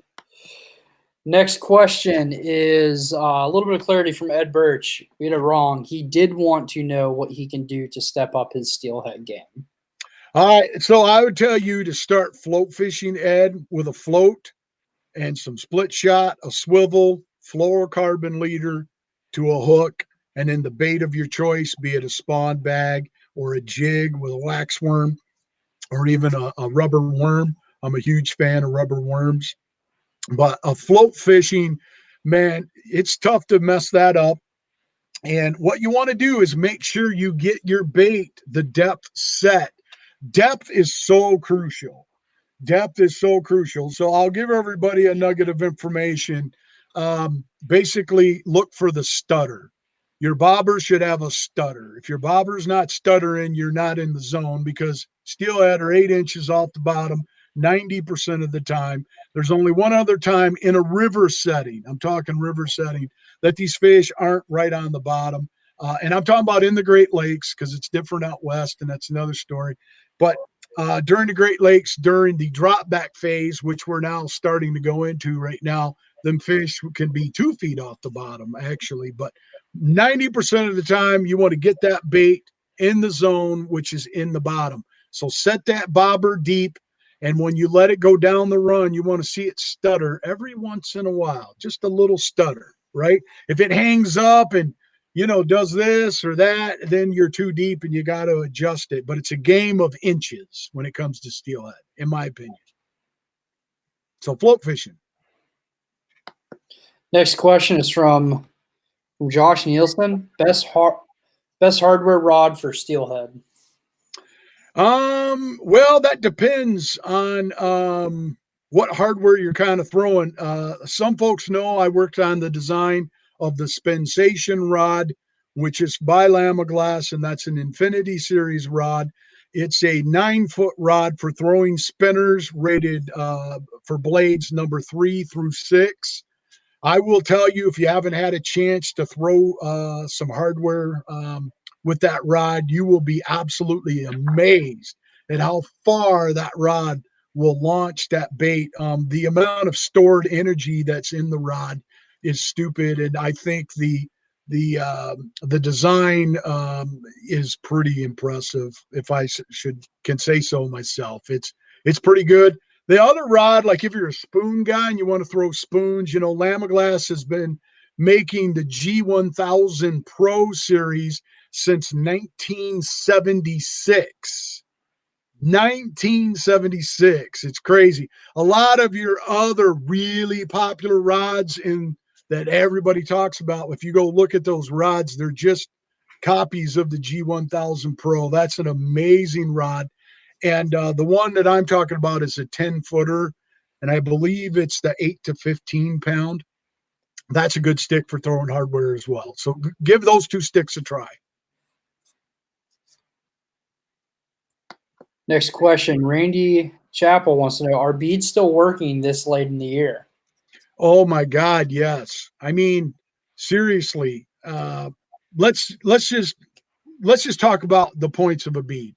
S1: Next question is a little bit of clarity from Ed Birch. We had it wrong. He did want to know what he can do to step up his steelhead game.
S3: All right. So I would tell you to start float fishing, Ed, with a float and some split shot, a swivel, fluorocarbon leader to a hook, and then the bait of your choice, be it a spawn bag or a jig with a wax worm or even a rubber worm. I'm a huge fan of rubber worms. But a float fishing, man, it's tough to mess that up. And what you want to do is make sure you get your bait, the depth set. Depth is so crucial. Depth is so crucial. So I'll give everybody a nugget of information. Basically, look for the stutter. Your bobber should have a stutter. If your bobber's not stuttering, you're not in the zone, because steelhead are 8 inches off the bottom 90% of the time. There's only one other time in a river setting, I'm talking river setting, that these fish aren't right on the bottom. And I'm talking about in the Great Lakes, because it's different out west, and that's another story. But during the Great Lakes, during the drop back phase, which we're now starting to go into right now, them fish can be 2 feet off the bottom, actually. But 90% of the time, you want to get that bait in the zone, which is in the bottom. So set that bobber deep. And when you let it go down the run, you want to see it stutter every once in a while, just a little stutter, right? If it hangs up and, does this or that, then you're too deep and you got to adjust it. But it's a game of inches when it comes to steelhead, in my opinion. So float fishing.
S1: Next question is from From Josh Nielsen, best hardware rod for steelhead.
S3: Well, that depends on what hardware you're kind of throwing. Some folks know I worked on the design of the Spensation rod, which is by Lamiglas, and that's an Infinity Series rod. It's a 9-foot rod for throwing spinners, rated for blades number 3 through 6. I will tell you, if you haven't had a chance to throw some hardware with that rod, you will be absolutely amazed at how far that rod will launch that bait. The amount of stored energy that's in the rod is stupid, and I think the design is pretty impressive. If I can say so myself, it's pretty good. The other rod, like if you're a spoon guy and you want to throw spoons, Lamiglas has been making the G1000 Pro series since 1976. 1976. It's crazy. A lot of your other really popular rods that everybody talks about, if you go look at those rods, they're just copies of the G1000 Pro. That's an amazing rod. And the one that I'm talking about is a 10-footer, and I believe it's the 8 to 15 pound. That's a good stick for throwing hardware as well. So give those 2 sticks a try.
S1: Next question. Randy Chappell wants to know, are beads still working this late in the year?
S3: Oh my God, yes. I mean, seriously, let's just talk about the points of a bead.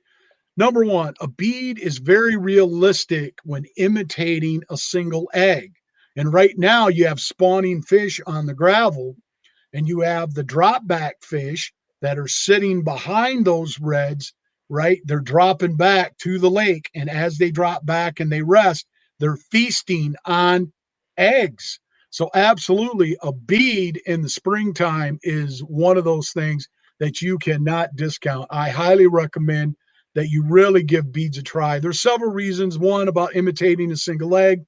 S3: Number one, a bead is very realistic when imitating a single egg. And right now you have spawning fish on the gravel, and you have the drop back fish that are sitting behind those reds, right? They're dropping back to the lake. And as they drop back and they rest, they're feasting on eggs. So absolutely, a bead in the springtime is one of those things that you cannot discount. I highly recommend that you really give beads a try. There's several reasons. One, about imitating a single egg.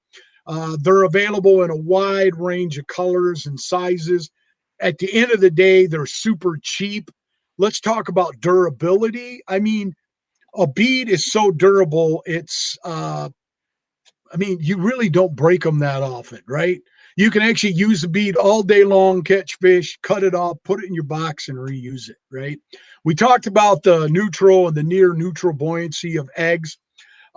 S3: They're available in a wide range of colors and sizes. At the end of the day, they're super cheap. Let's talk about durability. I mean, a bead is so durable. You really don't break them that often, right? You can actually use the bead all day long, catch fish, cut it off, put it in your box, and reuse it, right? We talked about the neutral and the near neutral buoyancy of eggs.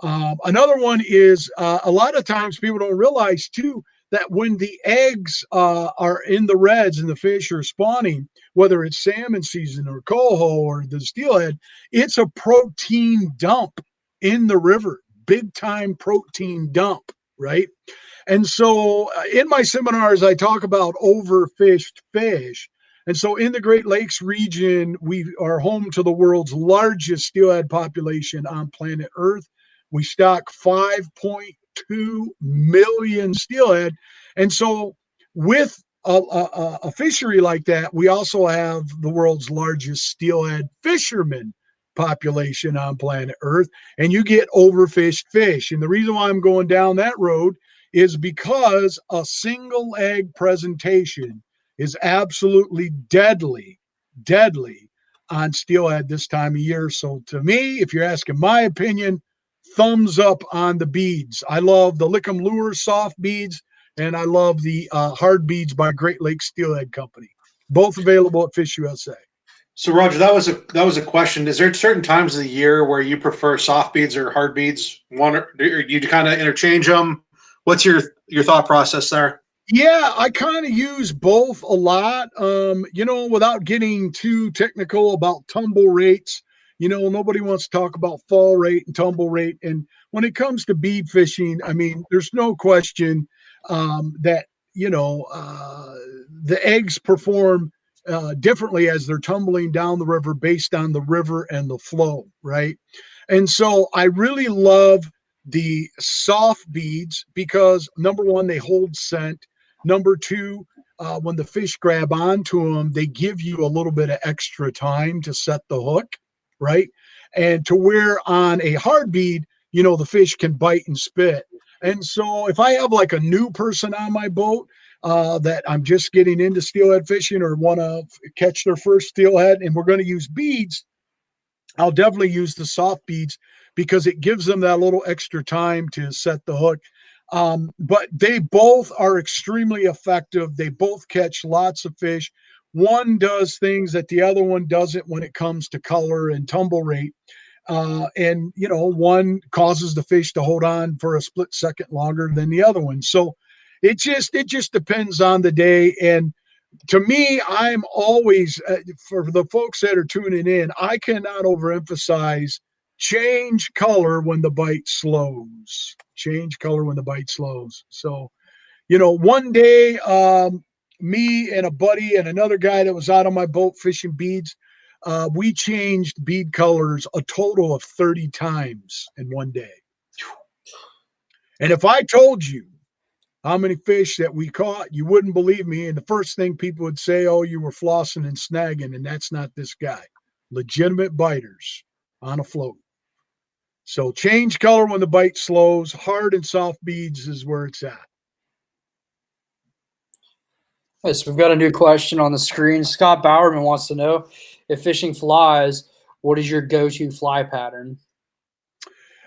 S3: Another one is a lot of times people don't realize, too, that when the eggs are in the reds and the fish are spawning, whether it's salmon season or coho or the steelhead, it's a protein dump in the river. Big time protein dump, right? And so in my seminars, I talk about overfished fish. And so in the Great Lakes region, we are home to the world's largest steelhead population on planet Earth. We stock 5.2 million steelhead. And so with a fishery like that, we also have the world's largest steelhead fishermen population on planet Earth, and you get overfished fish. And the reason why I'm going down that road is because a single egg presentation is absolutely deadly on steelhead this time of year. So to me, if you're asking my opinion, thumbs up on the beads. I love the Lickum Lure soft beads, and I love the hard beads by Great Lakes Steelhead Company. Both available at FishUSA.
S2: So Roger, that was a question. Is there certain times of the year where you prefer soft beads or hard beads? Or you kind of interchange them? What's your thought process there?
S3: Yeah, I kind of use both a lot. Without getting too technical about tumble rates. Nobody wants to talk about fall rate and tumble rate. And when it comes to bead fishing, I mean, there's no question that the eggs perform differently as they're tumbling down the river based on the river and the flow, right? And so I really love the soft beads because, number one, they hold scent. Number two, when the fish grab onto them, they give you a little bit of extra time to set the hook, right? And to where on a hard bead, the fish can bite and spit. And so if I have like a new person on my boat, that I'm just getting into steelhead fishing or want to catch their first steelhead and we're going to use beads, I'll definitely use the soft beads because it gives them that little extra time to set the hook. But they both are extremely effective. They both catch lots of fish. One does things that the other one doesn't when it comes to color and tumble rate. And one causes the fish to hold on for a split second longer than the other one. So it just depends on the day. And to me, I'm always for the folks that are tuning in, I cannot overemphasize change color when the bite slows. Change color when the bite slows. So, one day, me and a buddy and another guy that was out on my boat fishing beads, we changed bead colors a total of 30 times in one day. And if I told you how many fish that we caught, you wouldn't believe me. And the first thing people would say, oh, you were flossing and snagging, and that's not this guy. Legitimate biters on a float. So change color when the bite slows. Hard and soft beads is where it's at.
S1: Yes, we've got a new question on the screen. Scott Bowerman wants to know, if fishing flies, what is your go-to fly pattern?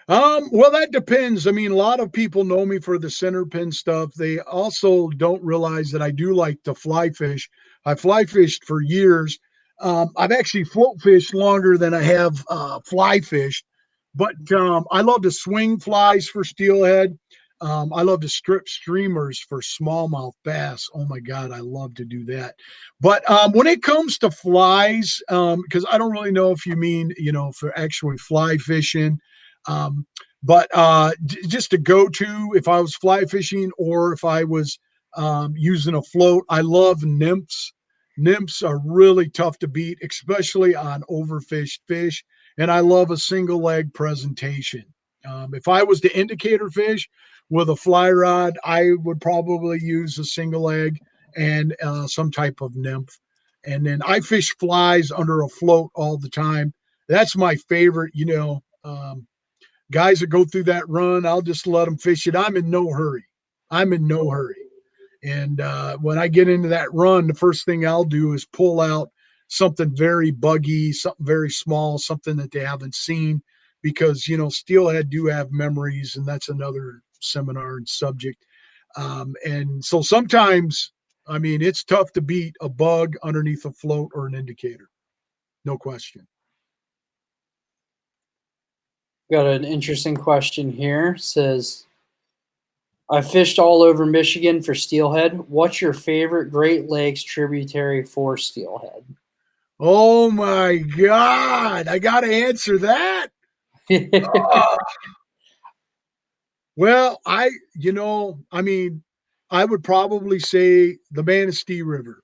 S3: Well, that depends. I mean, a lot of people know me for the centerpin stuff. They also don't realize that I do like to fly fish. I fly fished for years. I've actually float fished longer than I have fly fished, but I love to swing flies for steelhead. I love to strip streamers for smallmouth bass. Oh my God, I love to do that. But when it comes to flies, because I don't really know if you mean, for actually fly fishing, but just to go to if I was fly fishing or if I was using a float, I love nymphs. Nymphs are really tough to beat, especially on overfished fish. And I love a single leg presentation. If I was to indicator fish with a fly rod, I would probably use a single leg and some type of nymph. And then I fish flies under a float all the time. That's my favorite, guys that go through that run, I'll just let them fish it. I'm in no hurry. And when I get into that run, the first thing I'll do is pull out something very buggy, something very small, something that they haven't seen, because, steelhead do have memories, and that's another seminar and subject. And so sometimes, I mean, it's tough to beat a bug underneath a float or an indicator. No question.
S1: Got an interesting question here. It says, I fished all over Michigan for steelhead. What's your favorite Great Lakes tributary for steelhead?
S3: Oh my God. I got to answer that. Well, I would probably say the Manistee River.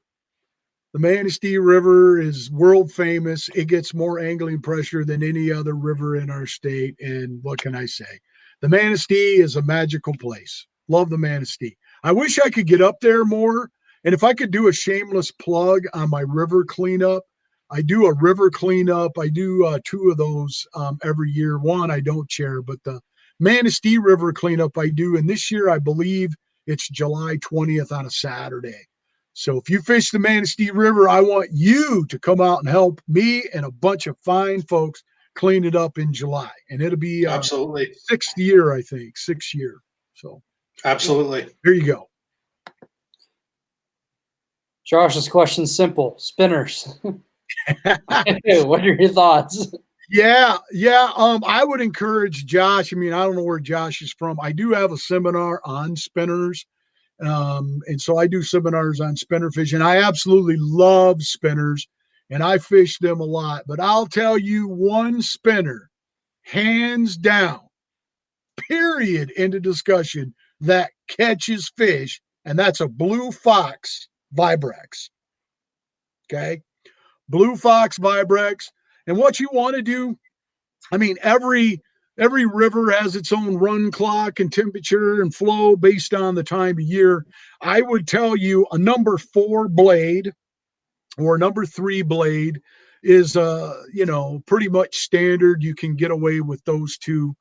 S3: The Manistee River is world famous. It gets more angling pressure than any other river in our state. And what can I say? The Manistee is a magical place. Love the Manistee. I wish I could get up there more. And if I could do a shameless plug on my river cleanup, I do a river cleanup. I do 2 of those every year. One I don't chair, but the Manistee River cleanup I do. And this year, I believe it's July 20th on a Saturday. So if you fish the Manistee River, I want you to come out and help me and a bunch of fine folks clean it up in July. And it'll be
S2: absolutely
S3: 6th year, I think, 6th year. So
S2: absolutely.
S3: There you go.
S1: Josh's question's simple. Spinners. What are your thoughts?
S3: Yeah. I would encourage Josh. I mean, I don't know where Josh is from. I do have a seminar on spinners. And so I do seminars on spinner fishing. I absolutely love spinners and I fish them a lot, but I'll tell you one spinner, hands down, period, into discussion, that catches fish, and that's a Blue Fox Vibrex. Okay. Blue Fox Vibrex. And what you want to do, I mean, every river has its own run clock and temperature and flow based on the time of year. I would tell you a number 4 blade or a number 3 blade is pretty much standard. You can get away with those 2.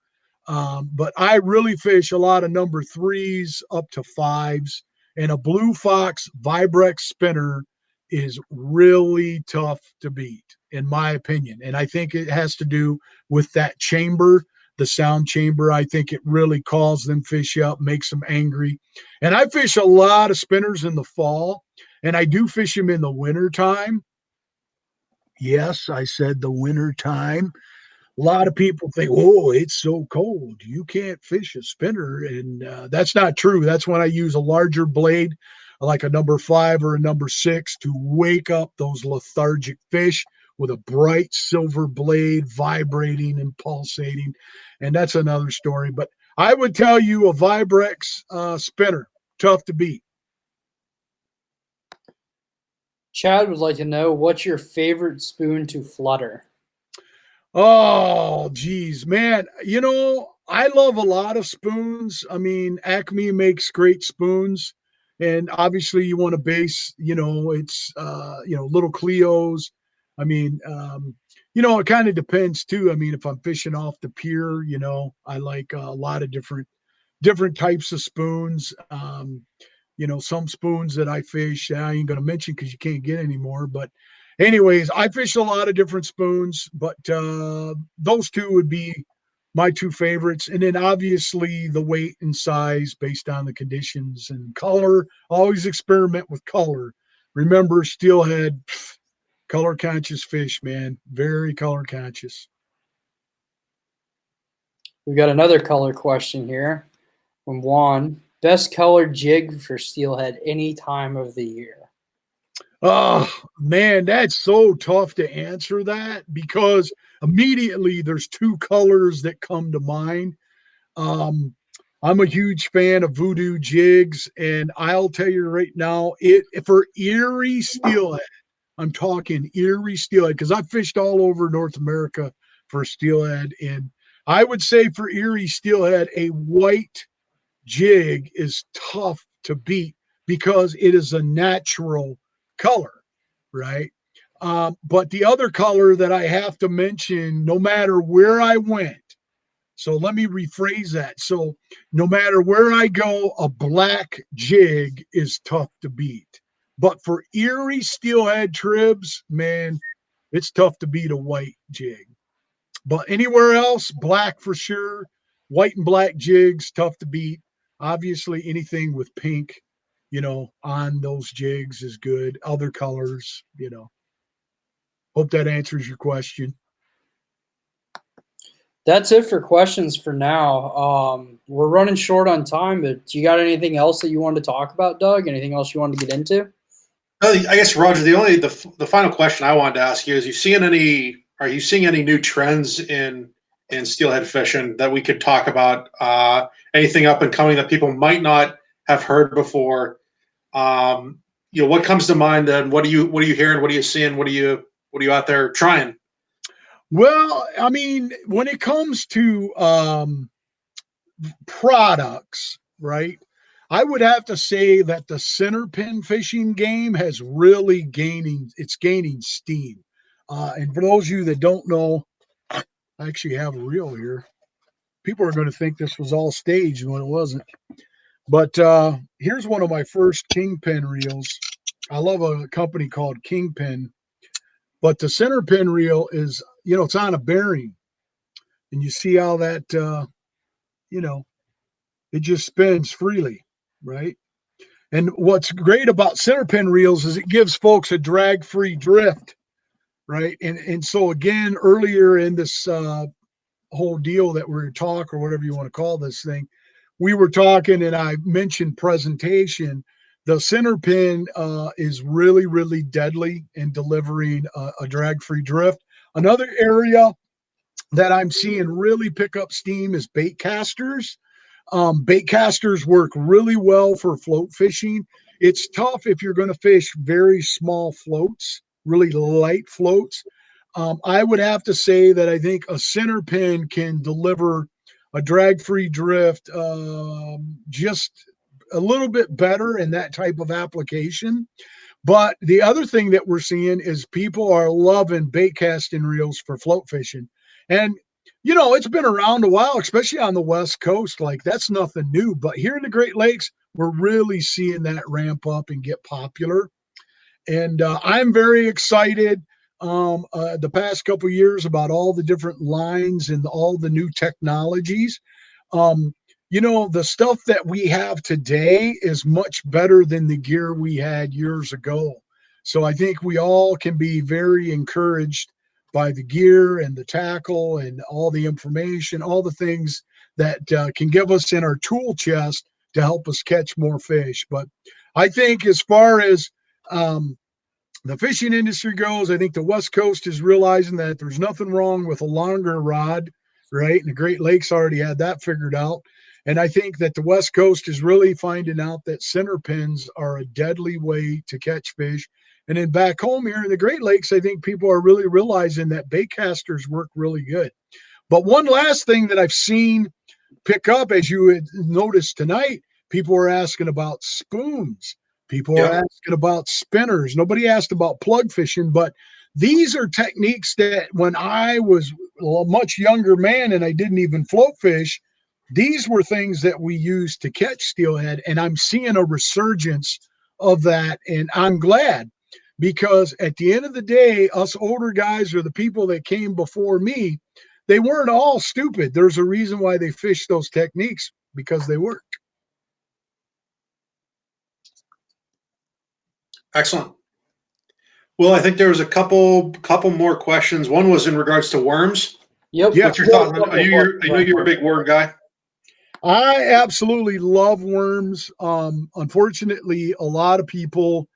S3: But I really fish a lot of number 3s up to 5s. And a Blue Fox Vibrex spinner is really tough to beat, in my opinion. And I think it has to do with that chamber, the sound chamber. I think it really calls them fish up, makes them angry. And I fish a lot of spinners in the fall, and I do fish them in the winter time. Yes, I said the winter time. A lot of people think, oh, it's so cold. You can't fish a spinner. And that's not true. That's when I use a larger blade, like a number 5 or a number 6, to wake up those lethargic fish with a bright silver blade vibrating and pulsating. And that's another story. But I would tell you a Vibrex spinner, tough to beat.
S1: Chad would like to know, what's your favorite spoon to flutter?
S3: Oh, geez, man. I love a lot of spoons. I mean, Acme makes great spoons. And obviously you want to base, it's, little Cleos. I mean, it kind of depends too. I mean, if I'm fishing off the pier, I like a lot of different types of spoons. Some spoons that I fish, I ain't going to mention because you can't get anymore. But anyways, I fish a lot of different spoons, but those two would be my two favorites. And then obviously the weight and size based on the conditions and color. Always experiment with color. Remember, steelhead, color conscious fish, man. Very color conscious.
S1: We've got another color question here from Juan. Best colored jig for steelhead any time of the year?
S3: Oh, man, that's so tough to answer that because immediately there's two colors that come to mind. I'm a huge fan of voodoo jigs, and I'll tell you right now, for Erie steelhead, I'm talking Erie steelhead because I've fished all over North America for steelhead, and I would say for Erie steelhead, a white jig is tough to beat because it is a natural color, right? But the other color that I have to mention, no matter where I went, so let me rephrase that. So no matter where I go, a black jig is tough to beat. But for Erie steelhead tribs, man, it's tough to beat a white jig. But anywhere else, black for sure. White and black jigs, tough to beat. Obviously, anything with pink, on those jigs is good. Other colors. Hope that answers your question.
S1: That's it for questions for now. We're running short on time, but do you got anything else that you wanted to talk about, Doug? Anything else you wanted to get into?
S2: I guess, Roger, the final question I wanted to ask you is: are you seeing any new trends in steelhead fishing that we could talk about? Anything up and coming that people might not have heard before? What comes to mind? And what are you hearing? What are you seeing? What are you out there trying?
S3: Well, I mean, when it comes to products, right? I would have to say that the centerpin fishing game has really gaining steam. And for those of you that don't know, I actually have a reel here. People are going to think this was all staged when it wasn't. But here's one of my first kingpin reels. I love a company called Kingpin, but the centerpin reel is, it's on a bearing, and you see how that, it just spins freely, right? And what's great about centerpin reels is it gives folks a drag-free drift, right? And so again, earlier in this whole deal that we're talk or whatever you want to call this thing, we were talking and I mentioned presentation. The centerpin is really, really deadly in delivering a drag-free drift. Another area that I'm seeing really pick up steam is bait casters. Bait casters work really well for float fishing. It's tough if you're going to fish very small floats, really light floats. I would have to say that I think a center pin can deliver a drag-free drift just a little bit better in that type of application. But the other thing that we're seeing is people are loving bait casting reels for float fishing. And it's been around a while, especially on the West Coast. Like, that's nothing new. But here in the Great Lakes, we're really seeing that ramp up and get popular. And I'm very excited the past couple of years about all the different lines and all the new technologies. Um, the stuff that we have today is much better than the gear we had years ago. So I think we all can be very encouraged by the gear and the tackle and all the information, all the things that can give us in our tool chest to help us catch more fish. But I think as far as the fishing industry goes, I think the West Coast is realizing that there's nothing wrong with a longer rod, right? And the Great Lakes already had that figured out. And I think that the West Coast is really finding out that center pins are a deadly way to catch fish. And then back home here in the Great Lakes, I think people are really realizing that bait casters work really good. But one last thing that I've seen pick up, as you had noticed tonight, people are asking about spoons. People are asking about spinners. Nobody asked about plug fishing, but these are techniques that when I was a much younger man and I didn't even float fish, these were things that we used to catch steelhead. And I'm seeing a resurgence of that. And I'm glad, because at the end of the day, us older guys or the people that came before me, they weren't all stupid. There's a reason why they fished those techniques, because they work.
S2: Excellent. Well, I think there was a couple more questions. One was in regards to worms.
S1: Yep.
S3: Yeah.
S2: What's your thought on? I know you're a big worm guy.
S3: I absolutely love worms. Unfortunately, a lot of people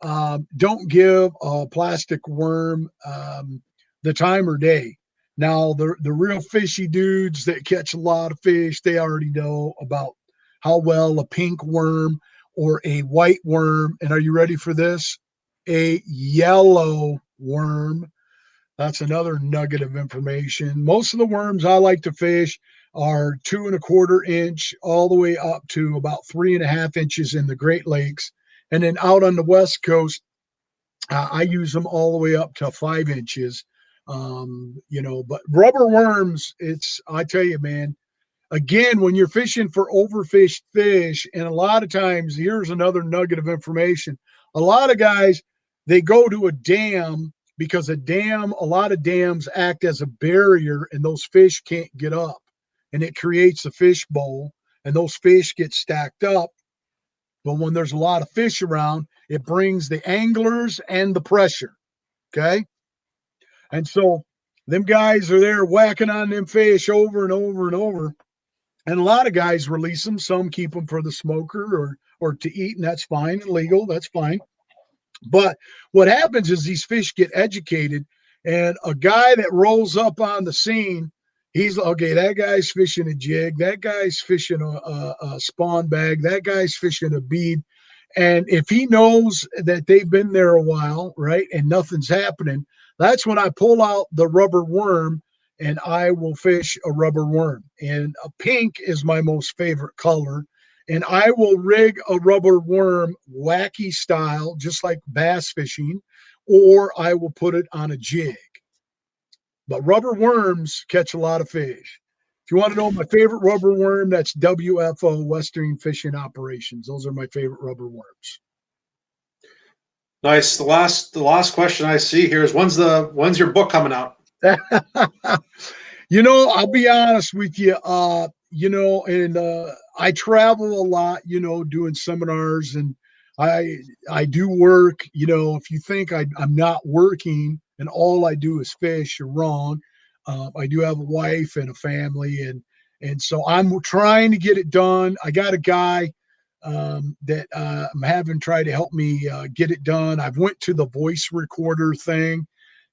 S3: don't give a plastic worm the time or day. Now, the real fishy dudes that catch a lot of fish, they already know about how well a pink worm or a white worm, and are you ready for this? A yellow worm. That's another nugget of information. Most of the worms I like to fish are 2¼ inch all the way up to about 3½ inches in the Great Lakes. And then out on the West Coast, I use them all the way up to 5 inches. But rubber worms, I tell you, man, again, when you're fishing for overfished fish, and a lot of times, here's another nugget of information. A lot of guys, they go to a dam because a lot of dams act as a barrier and those fish can't get up. And it creates a fish bowl and those fish get stacked up. But when there's a lot of fish around, it brings the anglers and the pressure. Okay. And so them guys are there whacking on them fish over and over and over. And a lot of guys release them. Some keep them for the smoker or to eat, and that's fine and legal. That's fine. But what happens is these fish get educated, and a guy that rolls up on the scene, he's okay. That guy's fishing a jig. That guy's fishing a spawn bag. That guy's fishing a bead. And if he knows that they've been there a while, right, and nothing's happening, that's when I pull out the rubber worm and I will fish a rubber worm. And a pink is my most favorite color. And I will rig a rubber worm wacky style, just like bass fishing, or I will put it on a jig. But rubber worms catch a lot of fish. If you want to know my favorite rubber worm, that's WFO, Western Fishing Operations. Those are my favorite rubber worms.
S2: Nice. The last question I see here is when's your book coming out?
S3: I'll be honest with you. I travel a lot, doing seminars, and I do work. If you think I'm not working and all I do is fish, you're wrong. I do have a wife and a family, and so I'm trying to get it done. I got a guy that I'm having try to help me get it done. I've went to the voice recorder thing,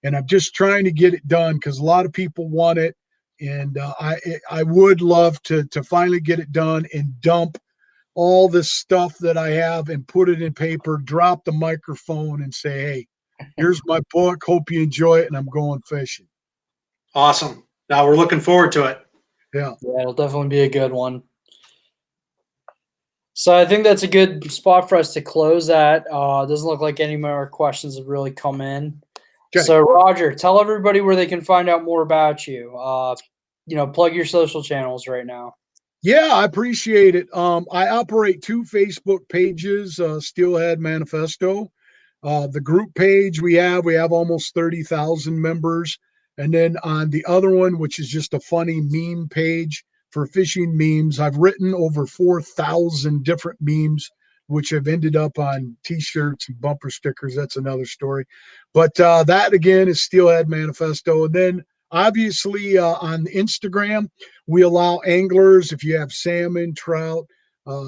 S3: and I'm just trying to get it done because a lot of people want it. And I would love to finally get it done and dump all this stuff that I have and put it in paper, drop the microphone and say, hey, here's my book. Hope you enjoy it. And I'm going fishing.
S2: Awesome. Now we're looking forward to it.
S3: Yeah.
S1: It'll definitely be a good one. So I think that's a good spot for us to close at. Doesn't look like any more questions have really come in. Okay. So Roger, tell everybody where they can find out more about you. Plug your social channels right now.
S3: Yeah, I appreciate it. I operate 2 Facebook pages, Steelhead Manifesto. The group page we have almost 30,000 members. And then on the other one, which is just a funny meme page for fishing memes, I've written over 4,000 different memes, which have ended up on t-shirts and bumper stickers. That's another story. But that again is Steelhead Manifesto. And then obviously on Instagram, we allow anglers, if you have salmon, trout,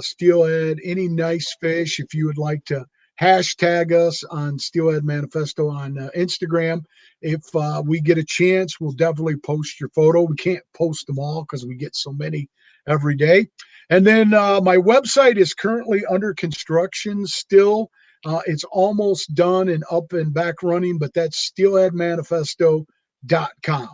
S3: steelhead, any nice fish, if you would like to hashtag us on Steelhead Manifesto on Instagram. If we get a chance, we'll definitely post your photo. We can't post them all because we get so many every day. And then my website is currently under construction still. It's almost done and up and back running, but that's steelheadmanifesto.com.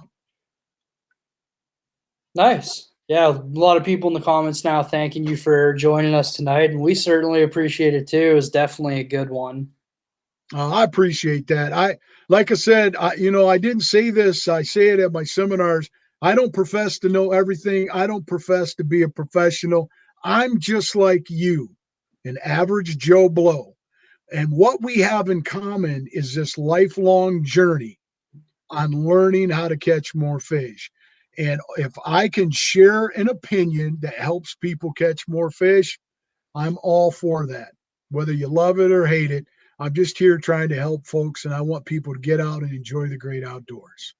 S1: Nice. Yeah, a lot of people in the comments now thanking you for joining us tonight, and we certainly appreciate it too. It was definitely a good one.
S3: I appreciate that. Like I said, I didn't say this. I say it at my seminars. I don't profess to know everything. I don't profess to be a professional. I'm just like you, an average Joe Blow. And what we have in common is this lifelong journey on learning how to catch more fish. And if I can share an opinion that helps people catch more fish, I'm all for that. Whether you love it or hate it, I'm just here trying to help folks, and I want people to get out and enjoy the great outdoors.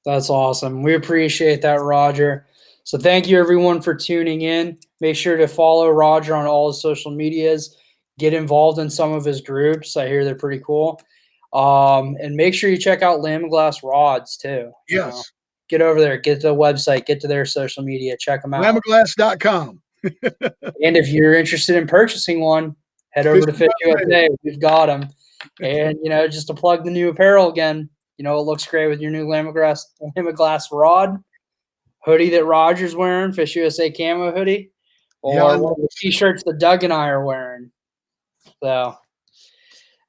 S1: That's awesome. We appreciate that, Roger. So thank you everyone for tuning in. Make sure to follow Roger on all his social medias. Get involved in some of his groups. I hear they're pretty cool. And make sure you check out Lamiglas rods too.
S3: Yes.
S1: Get over there. Get to the website. Get to their social media. Check them out.
S3: Lamiglas.com.
S1: And if you're interested in purchasing one, head over to FishUSA. We've got them. And, just to plug the new apparel again, it looks great with your new Lamiglas rod, hoodie that Roger's wearing, FishUSA camo hoodie, or one of the t-shirts that Doug and I are wearing. So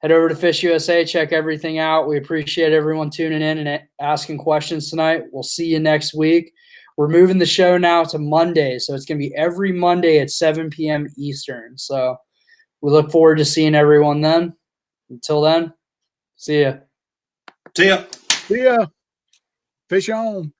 S1: head over to FishUSA, check everything out. We appreciate everyone tuning in and asking questions tonight. We'll see you next week. We're moving the show now to Monday, so it's going to be every Monday at 7 p.m. Eastern. So we look forward to seeing everyone then. Until then, see ya.
S2: See ya.
S3: See ya. Fish on.